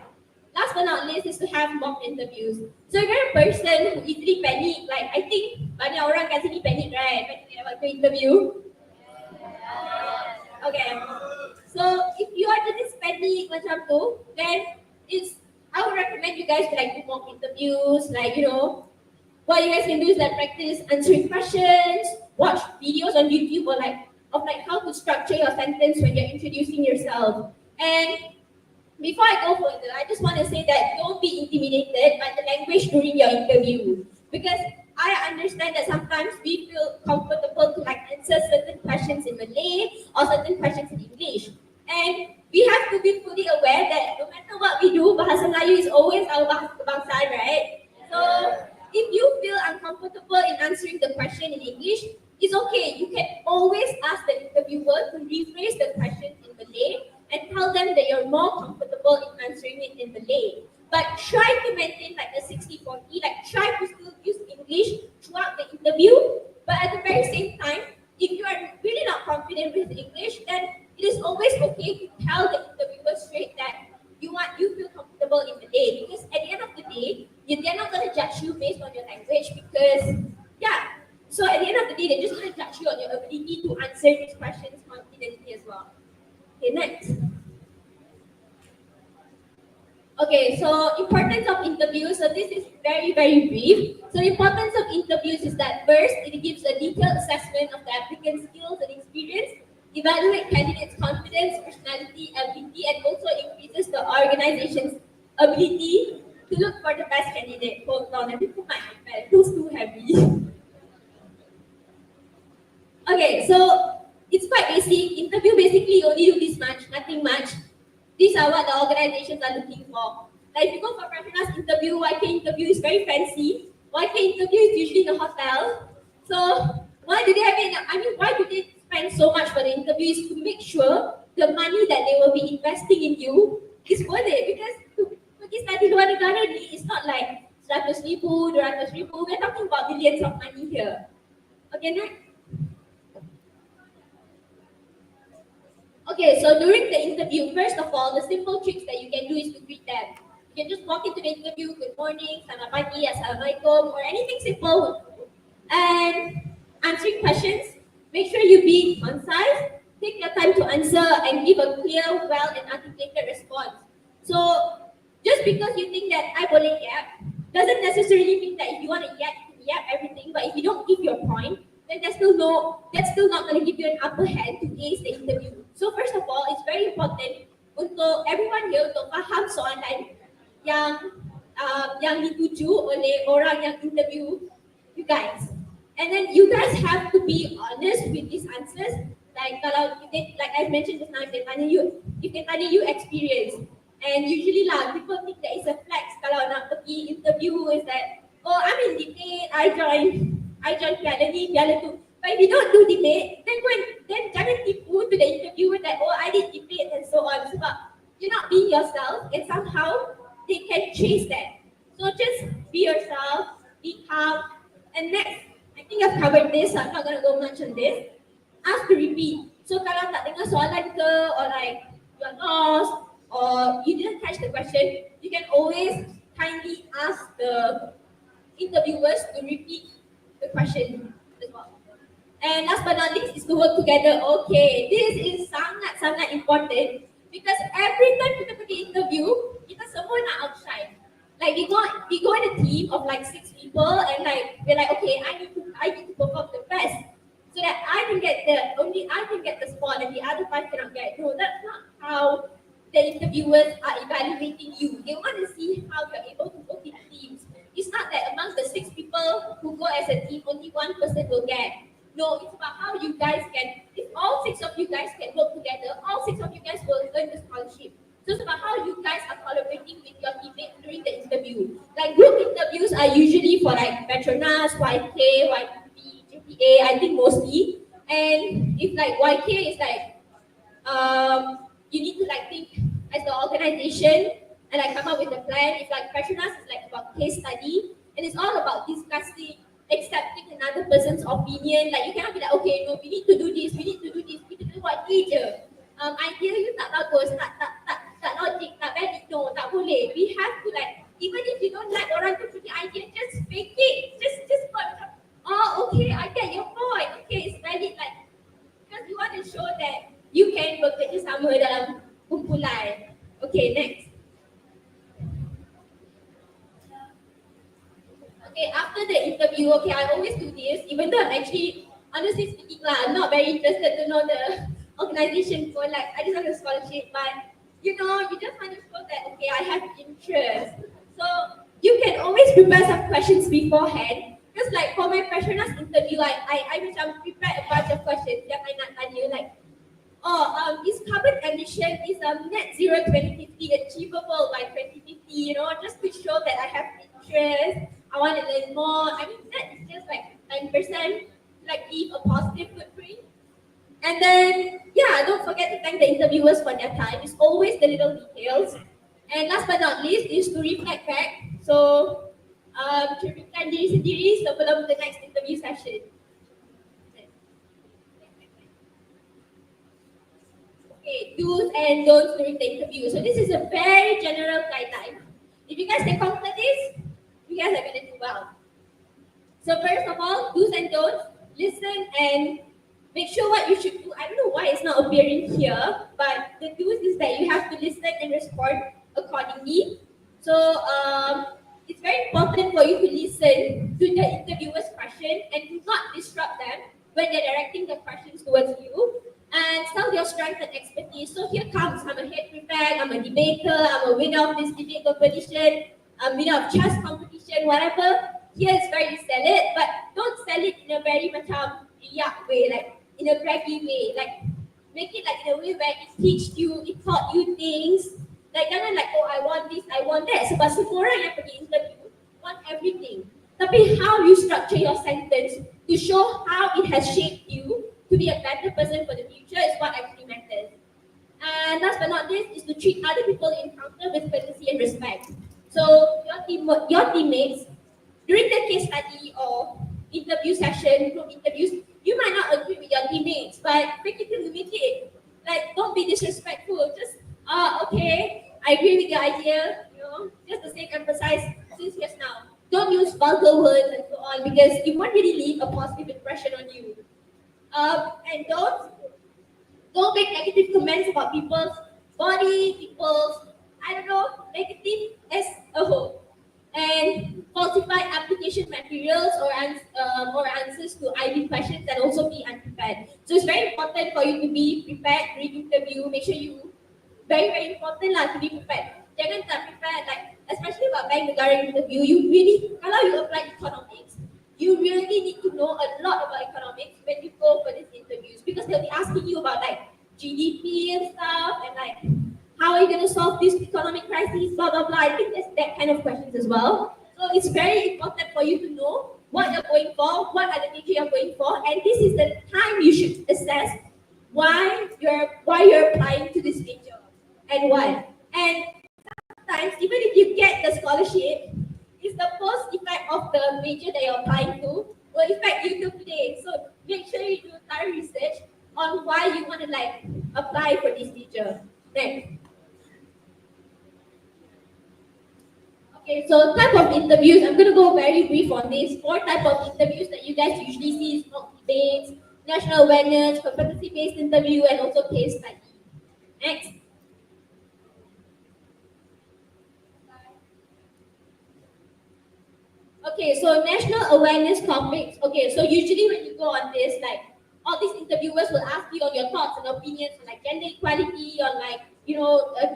D: Last but not least is to have mock interviews. So if you're a person who easily panic, like I think banyak orang kat sini panic, right? Panic about the interview. Okay. So if you are this panic macam tu, then I would recommend you guys to like do mock interviews, like what you guys can do is like practice answering questions, watch videos on YouTube of how to structure your sentence when you're introducing yourself. And before I go further, I just want to say that don't be intimidated by the language during your interview, because I understand that sometimes we feel comfortable to answer certain questions in Malay or certain questions in English. And we have to be fully aware that no matter what we do, bahasa Melayu is always our bahasa kebangsaan, right? So if you feel uncomfortable in answering the question in English, it's okay. You can always ask the interviewer to rephrase the question in Malay and tell them that you're more comfortable in answering it in Malay. But try to maintain a 60-40, try to still use English throughout the interview, but at the very same time, if you are really not confident with English, then it is always okay to tell the interviewer straight that you feel comfortable in Malay, because at the end of the day, they're not going to judge you based on your language, because, so at the end of the day, they're just going to judge you on your ability to answer these questions confidently as well. Okay, next. Okay, so importance of interviews. So this is very, very brief. So the importance of interviews is that first, it gives a detailed assessment of the applicant's skills and experience, evaluate candidates' confidence, personality, ability, and also increases the organization's ability to look for the best candidate. Hold on, let me put my iPad. It feels too heavy. Okay, so it's quite basic. Interview basically you only do this much, nothing much. These are what the organizations are looking for. Like if you go for Prashana's interview, YK interview is very fancy. YK interview is usually in a hotel. So why do they have it? I mean, why do they spend so much for the interview? Is to make sure the money that they will be investing in you is worth it. Because to pergi study luar negara ni, it's not like 100,000, 200,000. We're talking about billions of money here. Okay, next. Okay, so during the interview, first of all, the simple tricks that you can do is to greet them. You can just walk into the interview, good morning, selamat pagi, assalamualaikum, or anything simple. And answering questions, make sure you be concise, take your time to answer, and give a clear, well, and articulated response. So, just because you think that I boleh yap, doesn't necessarily mean that if you want to yap, you can yap everything, but if you don't give your point, then that's still not going to give you an upper hand to ace the interview. So first of all, it's very important untuk everyone here untuk faham soalan yang dituju oleh orang yang interview you guys. And then you guys have to be honest with these answers. Like kalau like I mentioned just now, if they tanya you experience, and usually lah people think that it's a flex kalau nak pergi interview is that I'm in debate, I join piala ni, piala tu. But if you don't do debate, then jangan tipu to the interviewer that I did debate and so on. Sebab you're not being yourself, and somehow they can chase that. So just be yourself, be calm. And next, I think I've covered this, so I'm not gonna go much on this. Ask to repeat. So kalau tak dengar soalan ke, or like you're lost, or you didn't catch the question, you can always kindly ask the interviewers to repeat the question as well. And last but not least is to work together. Okay, this is sangat important because every time kita pergi interview, kita semua nak outshine. Like we go in a team of like 6 people and like we're like, okay, I need to perform the best so that I can get the spot and the other 5 cannot get. No, that's not how the interviewers are evaluating you. They want to see how you're able to work in teams. It's not that amongst the 6 people who go as a team, only 1 person will get. No, it's about how you guys can, if all 6 of you guys can work together, all 6 of you guys will earn the scholarship. So it's about how you guys are collaborating with your teammates during the interview. Like group interviews are usually for like Petronas, YK, YPP, JPA, I think mostly. And if like YK is like, you need to like think as the organization and like come up with a plan. If like Petronas is like about case study, and it's all about discussing, accepting another person's opinion. Like you cannot be like, okay, no, we need to do this, kita buat ni je. Idea you tak bagus, tak logic, tak valid, no, tak boleh. We have to like, even if you don't like orang tu punya idea, just fake it. Just okay, I get your point. Okay, it's valid, like, because you want to show that you can bekerjasama dalam kumpulan. Okay, next. Okay, after the interview, okay, I always do this, even though I'm actually, honestly speaking, I'm not very interested to know the organization for like, I just want a scholarship, but you know, you just want to show that, okay, I have interest. So you can always prepare some questions beforehand. Just like for my Petronas interview, I macam prepare a bunch of questions yang I nak tanya, like, is carbon emission is net zero 2050 achievable by 2050, you know, just to show that I have interest. I want to learn more. I mean, that is just like 10%, like leave a positive footprint. And then, yeah, don't forget to thank the interviewers for their time. It's always the little details. And last but not least is to reflect back. So, ceritakan diri sendiri sebelum the next interview session. Okay, do's and don'ts during the interview. So this is a very general guideline. If you guys can conquer this, you guys are gonna do well. So first of all, do's and don'ts, listen and make sure what you should do. I don't know why it's not appearing here, but the do's is that you have to listen and respond accordingly. So it's very important for you to listen to the interviewer's question and do not disrupt them when they're directing the questions towards you. And sell your strength and expertise. So here comes, I'm a head prefect, I'm a debater, I'm a winner of this debate competition, I'm winner of chess competition, whatever. Here is where you sell it, but don't sell it in a very macam yuck way, like in a braggy way. Like make it like in a way where it teach you, it taught you things. Like jangan like, oh I want this, I want that. Sebab semua orang yang pergi interview want everything. Tapi how you structure your sentence to show how it has shaped you to be a better person for the future is what actually matters. And last but not least is to treat other people you encounter with courtesy and respect. So your teammates, during the case study or interview session, group interviews, you might not agree with your teammates, but fake it till you make it. Like don't be disrespectful. Just okay, I agree with your idea, just to say emphasize since just now. Don't use vulgar words and so on because it won't really leave a positive impression on you. And don't make negative comments about people's body, people's, I don't know, negative as a whole. And falsify application materials or answers to IB questions and also be unprepared. So it's very important for you to be prepared during interview. Make sure you, very important lah to be prepared. Jangan tak prepared, like especially about bank negara interview, you really, kalau you apply economics, you really need to know a lot about economics when you go for these interviews because they'll be asking you about like GDP and stuff and like how are you going to solve this economic crisis, blah, blah, blah. I think there's that kind of questions as well. So it's very important for you to know what you're going for, what are the major you're going for, and this is the time you should assess why you're applying to this major and why. And sometimes, even if you get the scholarship, it's the post effect of the major that you're applying to will affect you till today. So make sure you do thorough research on why you want to like apply for this major. Next. Okay, so type of interviews, I'm going to go very brief on this. 4 type of interviews that you guys usually see is mock debates, national awareness, competency-based interview, and also case study. Next. Okay, so national awareness topics. Okay, so usually when you go on this, like all these interviewers will ask you on your thoughts and opinions on like gender equality, on like,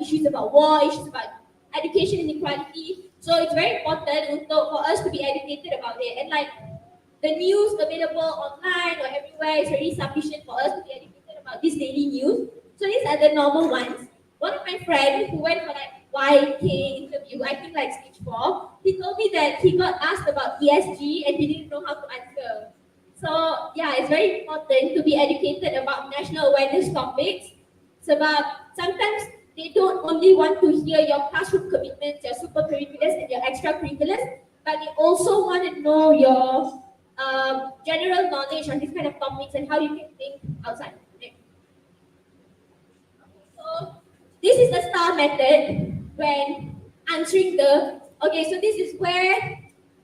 D: issues about war, issues about education inequality. So it's very important for us to be educated about it. And like the news available online or everywhere is already sufficient for us to be educated about this daily news. So these are the normal ones. One of my friends who went for like YK interview, I think like stage 4, he told me that he got asked about ESG and he didn't know how to answer. So yeah, it's very important to be educated about national awareness topics. Sebab sometimes they don't only want to hear your classroom commitments, your super curriculars and your extracurriculars, but they also want to know your general knowledge on these kind of topics and how you can think outside. Okay. So this is the STAR method when answering okay, so this is where,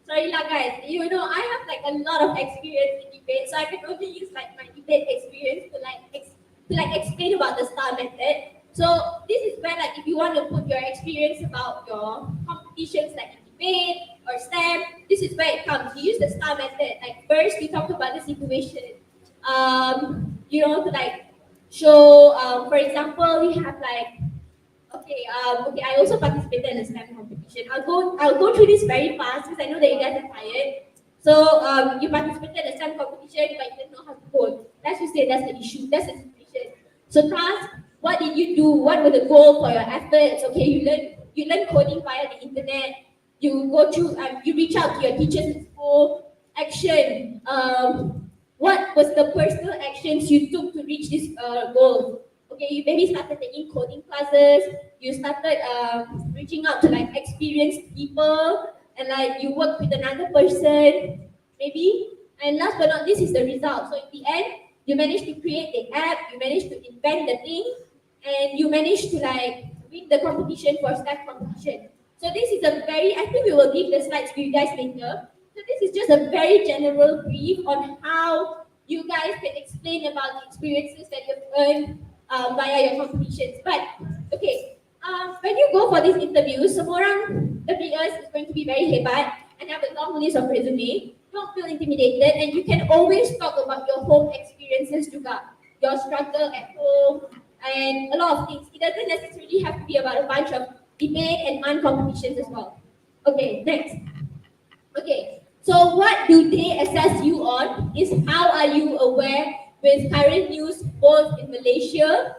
D: sorry lah guys, I have like a lot of experience in debate, so I can only use like my debate experience to explain about the STAR method. So this is where like if you want to put your experience about your competitions like in debate or STEM, this is where it comes. You use the STAR method. Like first you talk about the situation, to like show, for example, we have like, okay, I also participated in a STEM competition. I'll go through this very fast because I know that you guys are tired. So you participated in a STEM competition, but you didn't know how to code. Let's just say that's the issue, that's the situation. So task, what did you do? What were the goals for your efforts? Okay, you learn coding via the internet. You go through, you reach out to your teachers in school. Action. What was the personal actions you took to reach this goal? Okay, you maybe started taking coding classes. You started reaching out to like experienced people, and like you work with another person, maybe. And last but not least is the result. So in the end, you managed to create the app. You managed to invent the thing. And you managed to like win the competition for staff competition. So this is a very, I think we will give the slides to you guys later. So this is just a very general brief on how you guys can explain about the experiences that you've earned via your competitions. But okay, when you go for these interviews, semua orang us is going to be very hebat and have a long list of resume. Don't feel intimidated, and you can always talk about your home experiences juga, your struggle at home, and a lot of things. It doesn't necessarily have to be about a bunch of debate and competitions as well. Okay, next. Okay, so what do they assess you on is how are you aware with current news both in Malaysia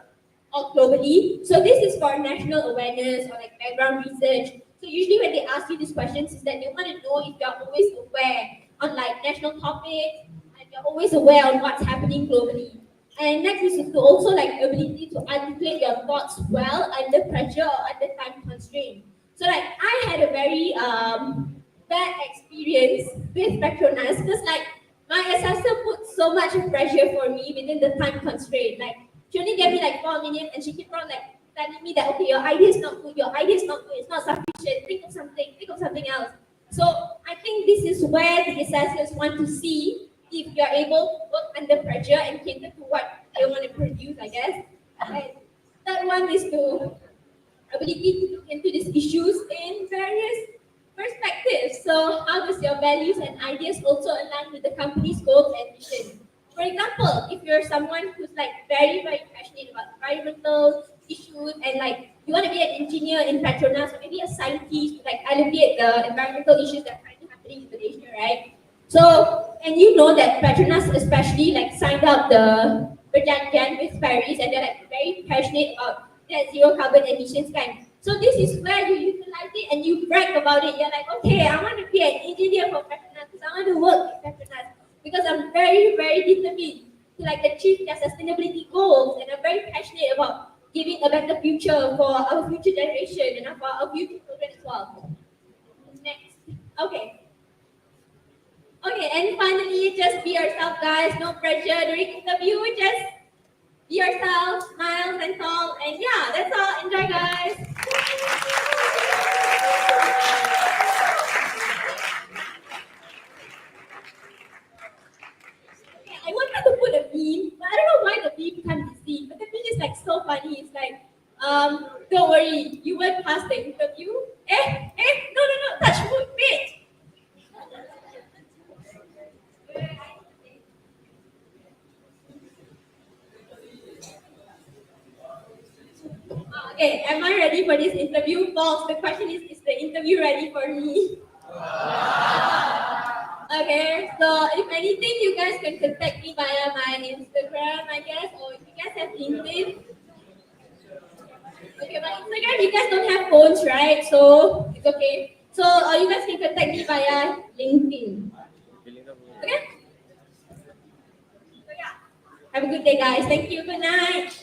D: or globally. So this is for national awareness or like background research. So usually when they ask you these questions is that they want to know if you're always aware on like national topics and you're always aware on what's happening globally. And next is to also like ability to articulate your thoughts well under pressure or under time constraint. So like I had a very bad experience with Petronas because like my assessor put so much pressure for me within the time constraint. Like she only gave me like 4 minutes and she kept on like telling me that okay, your idea is not good, your idea is not good, it's not sufficient, think of something else. So I think this is where the assessors want to see if you're able to work under pressure and cater to what they want to produce, I guess. And third one is to ability to look into these issues in various perspectives. So how does your values and ideas also align with the company's goals and mission? For example, if you're someone who's like very, very passionate about environmental issues and like you want to be an engineer in Petronas or maybe a scientist to like alleviate the environmental issues that are currently happening in Malaysia, right? So, and you know that Petronas especially like signed up the perjanjian with Paris and they're like very passionate about net zero carbon emissions kind. So this is where you utilize it and you brag about it. You're like, okay, I want to be an engineer for Petronas because I want to work in Petronas because I'm very, very determined to like achieve their sustainability goals and I'm very passionate about giving a better future for our future generation and for our future children as well. Next. Okay. Okay, and finally, just be yourself, guys. No pressure during interview. Just be yourself, smile and talk. And yeah, that's all. Enjoy, guys. Okay, I wanted to put a meme, but I don't know why the meme can't be seen. But the meme is like so funny. It's like, don't worry, you went past the interview. No, touch wood, bitch. Okay, am I ready for this interview? False. The question is the interview ready for me? Okay, so if anything, you guys can contact me via my Instagram, I guess, or if you guys have LinkedIn. Okay, but Instagram, you guys don't have phones, right? So it's okay. So you guys can contact me via LinkedIn. Okay? So yeah, have a good day, guys. Thank you. Good night.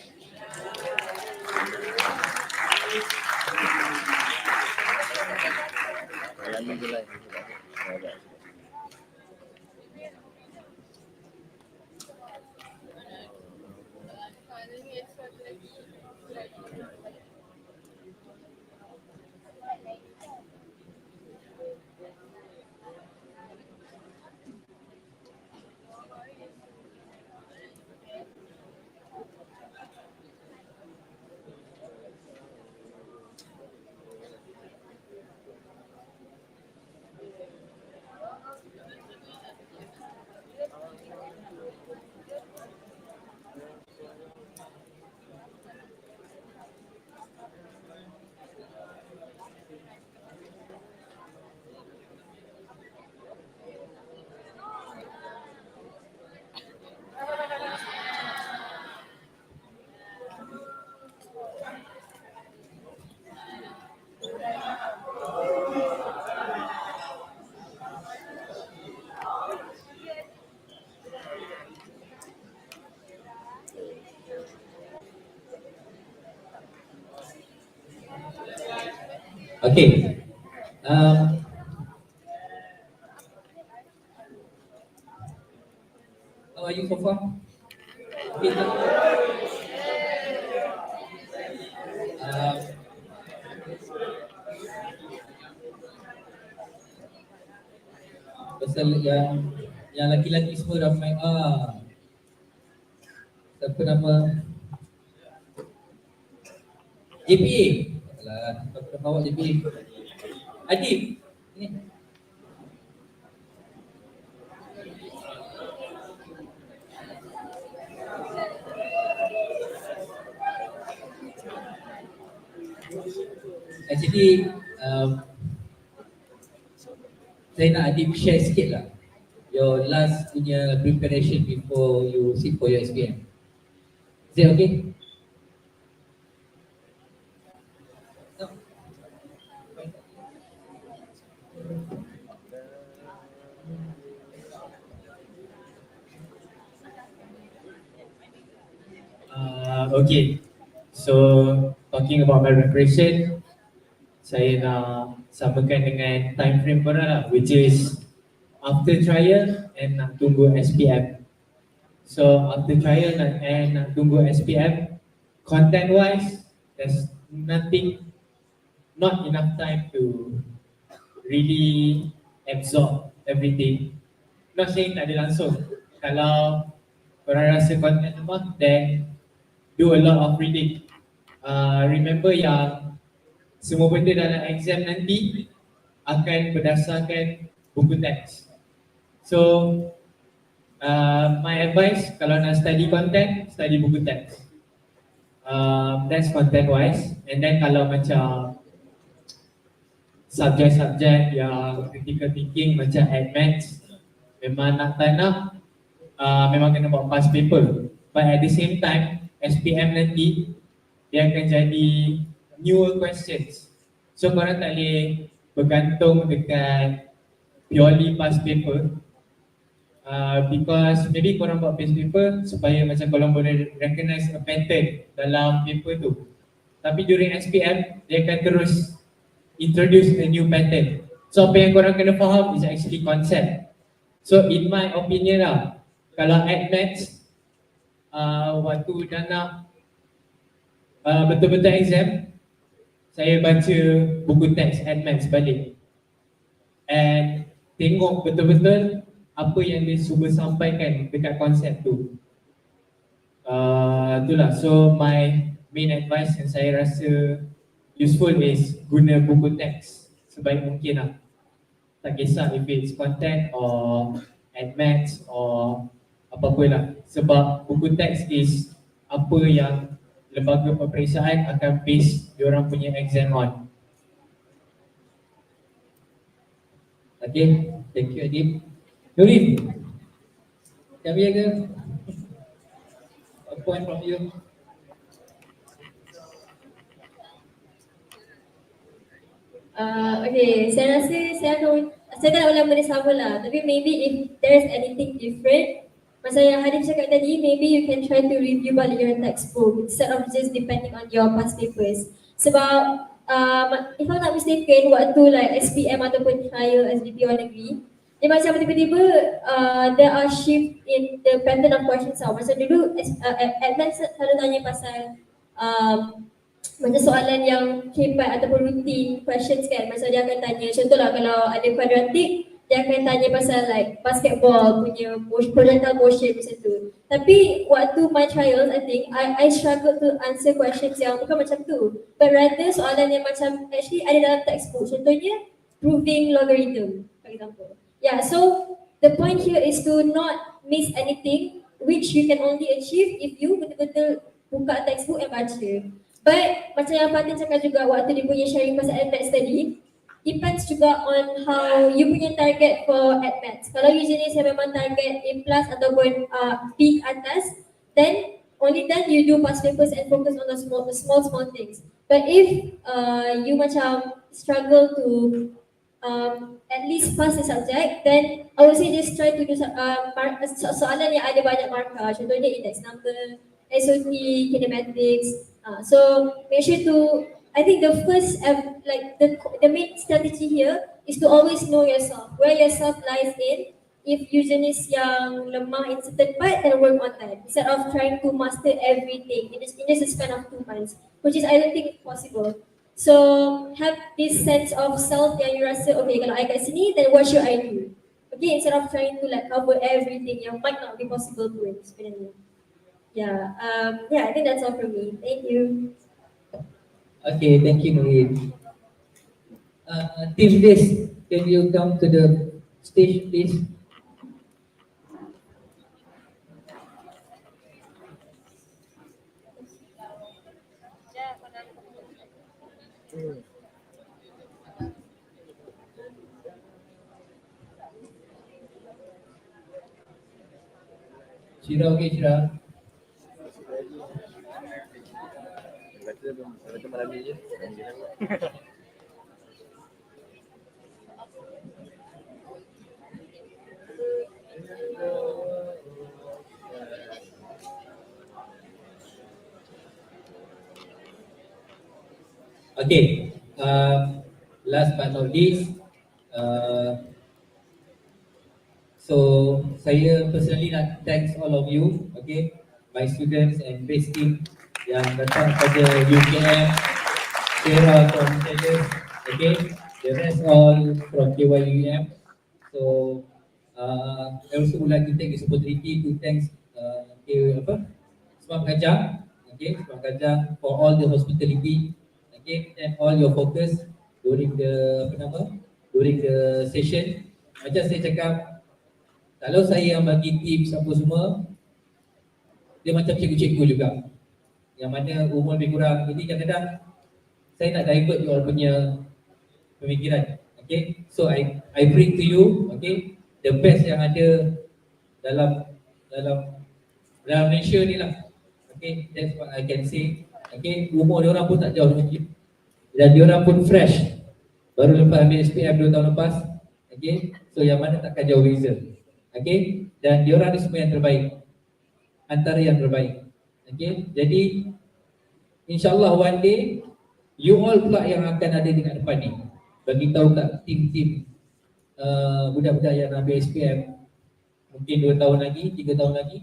G: Okay. How are you so far? Okay. Pasal yang laki-laki semua ramai. Siapa nama? JPA. lah. Awak jadi Adib. Ni. Actually, saya nak Adib share sikit lah your last punya preparation before you sit for your SPM. Is that okay? No.
F: Okay, so talking about my preparation, saya nak samakan dengan time frame korang lah, which is after trial and nak tunggu SPM. So after trial and nak tunggu SPM, content wise, there's not enough time to really absorb everything. Not saying tak ada langsung. Kalau korang rasa content lemah, then do a lot of reading. Remember yang semua benda dalam exam nanti akan berdasarkan buku teks. So my advice, kalau nak study content, study buku teks. That's content wise. And then kalau macam subjek-subjek yang critical thinking macam advanced, memang nak tak nak, memang kena buat past paper. But at the same time, SPM nanti dia akan jadi newer questions. So korang tak boleh bergantung dekat purely past paper, because maybe korang buat past paper supaya macam korang boleh recognize a pattern dalam paper tu. Tapi during SPM, dia akan terus introduce a new pattern. So apa yang korang kena faham is actually concept. So in my opinion lah, kalau at maths, waktu dah nak betul-betul exam, saya baca buku teks at maths balik and tengok betul-betul apa yang dia cuba sampaikan dekat konsep tu. Itulah, so my main advice yang saya rasa useful is guna buku teks sebaik mungkin lah. Tak kisah if it's content or at maths or apa-apa lah. Sebab buku teks is apa yang lembaga peperiksaan akan base diorang punya exam on.
G: Okay, thank you Adib. Nurin, kami ada a point from you.
D: Okay, saya rasa saya tak nak ulang benda sama lah. Tapi maybe if there's anything different, macam yang Hadif cakap tadi, maybe you can try to review balik your textbook instead of just depending on your past papers. Sebab if I'm not mistaken, waktu like SPM ataupun trial SBP or negeri, dia macam tiba-tiba there are shift in the pattern of questions tau. Macam dulu advanced selalu tanya pasal macam soalan yang KPAT ataupun routine questions kan. Macam dia akan tanya, contohlah kalau ada quadratic, dia akan tanya pasal like basketball punya projectile motion macam tu. Tapi waktu my trials, I think I struggle to answer questions yang bukan macam tu, but rather soalan yang macam actually ada dalam textbook. Contohnya proving logarithm, for example. Yeah, so the point here is to not miss anything, which you can only achieve if you betul-betul buka textbook and baca. But macam yang Fatin cakap juga waktu dia punya sharing pasal advanced tadi, depends juga on how you punya target for advanced. Kalau usually saya memang target A+ ataupun B atas, then only then you do past papers and focus on the small things. But if you macam struggle to at least pass the subject, then I would say just try to do soalan yang ada banyak markah. Contohnya index number, SOT, kinematics. So make sure to, I think the first like the main strategy here is to always know yourself, where yourself lies in. If you jenis yang lemah in certain part, then work on that instead of trying to master everything in just a span of 2 months, which is I don't think possible. So have this sense of self yang you rasa, okay, kalau I kat sini, then what should I do? Okay, instead of trying to like cover everything yang might not be possible to sebenarnya. Yeah, I think that's all from me. Thank you.
G: Okay, thank you, Nurin. Team this, can you come to the stage, please? Shira, okay, Shira.
A: Kata malam ni je.
G: Okay, last but not least, so saya personally nak thanks all of you, okay, my students and base team yang datang pada UKM, Sarah from Tejas, okay, the rest all from KYUM. So I also would like to take this opportunity to thanks Smart Gajah, okay, Smart Gajah for all the hospitality, okay, and all your focus during the during the session. Macam saya cakap, kalau saya yang bagi tips apa semua, dia macam cikgu-cikgu juga, yang mana umur lebih kurang. Jadi kadang-kadang saya nak divert you all punya pemikiran, okay. So I bring to you, okay, the best yang ada dalam Malaysia ni lah, okay. That's what I can say, okay. Umur dia orang pun tak jauh dengan kita, dan dia orang pun fresh, baru lepas ambil SPM 2 tahun lepas, okay. So yang mana takkan jauh beza, okay. Dan dia orang ni semua yang terbaik, antara yang terbaik, okay. Jadi InsyaAllah one day you all pula yang akan ada dekat depan ni, bagi tahu kat tim-tim budak-budak yang ambil SPM mungkin 2 tahun lagi, 3 tahun lagi,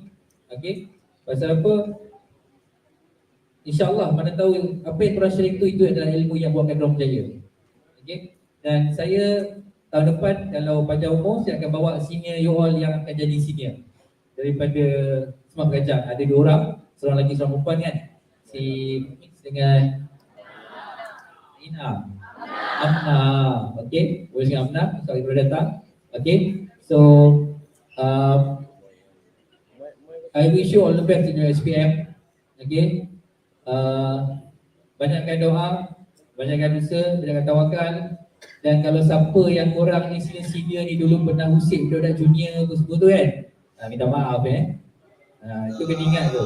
G: okay. Pasal apa? InsyaAllah mana tahu apa yang korang share itu adalah ilmu yang buatkan korang berjaya, okay. Dan saya tahun depan kalau panjang umur, saya akan bawa senior you all yang akan jadi senior daripada Smart Gajah. Ada 2 orang, seorang lagi seorang perempuan kan, si dengan Ina Amna, okay, boleh dengan Amna, sorry boleh datang, okay. So I wish you all the best in your SPM, okay. Banyakkan doa, banyakkan usaha, banyakkan tawakal. Dan kalau siapa yang korang ni senior ni dulu pernah usik budak-budak junior semua tu kan, minta maaf itu kena ingat tu.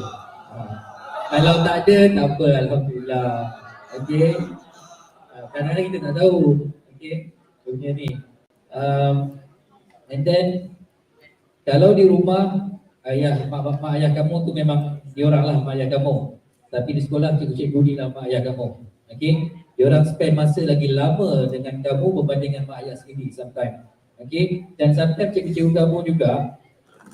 G: Kalau tak ada, tak apa, Alhamdulillah, okay. Kadang-kadang kita tak tahu, okay, dunia ni. And then kalau di rumah mak ayah kamu tu memang diorang lah mak ayah kamu, tapi di sekolah cikgu-cikgu ni lah mak ayah kamu, okay. Diorang spend masa lagi lama dengan kamu berbanding dengan mak ayah sendiri sometimes, okay. Dan sometimes cikgu-cikgu kamu juga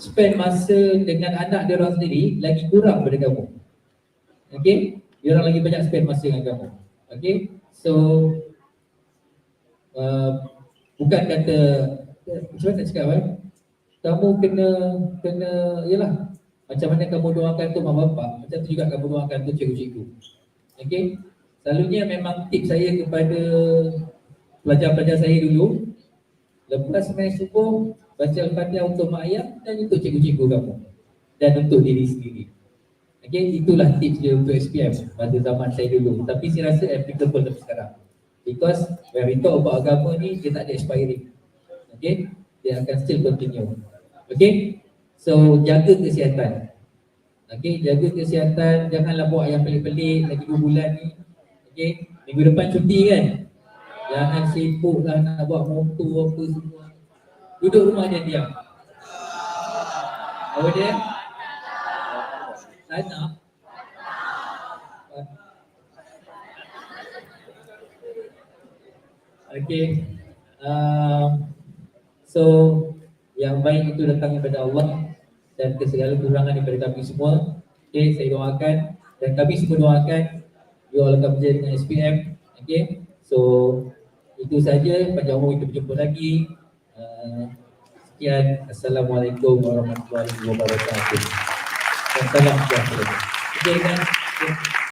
G: spend masa dengan anak diorang sendiri lagi kurang daripada kamu, okay. Diorang lagi banyak spend masa dengan kamu, okay. So bukan kata macam mana nak cakap kamu kena yalah, macam mana kamu doakan tu mak bapak, macam tu juga kamu doakan tu cikgu-cikgu, okay. Selalunya memang tip saya kepada pelajar-pelajar saya dulu, lepas main subuh baca Al-Fatihah untuk mak ayah dan untuk cikgu-cikgu kamu dan untuk diri sendiri, okay. Itulah tips dia untuk SPM pada zaman saya dulu, tapi saya rasa applicable sampai sekarang, because when we talk about agama ni, dia tak ada expiring, okay. Dia akan still continue, okay. So jaga kesihatan, okay. Jaga kesihatan, janganlah buat yang pelik-pelik lagi 2 bulan ni, okay. Minggu depan cuti kan, jangan sibuk lah nak buat motor apa semua. Duduk rumah dia diam. Apa dia? Tak nak. Okay. So yang baik itu datang daripada Allah dan segala kekurangan daripada kami semua. Okay, saya doakan dan kami semua doakan you all akan berjaya dengan SPM. Okay, so itu saja. Panjang umur kita berjumpa lagi. Sekian. Assalamualaikum warahmatullahi wabarakatuh. Dan salam sejahtera. Okay kan?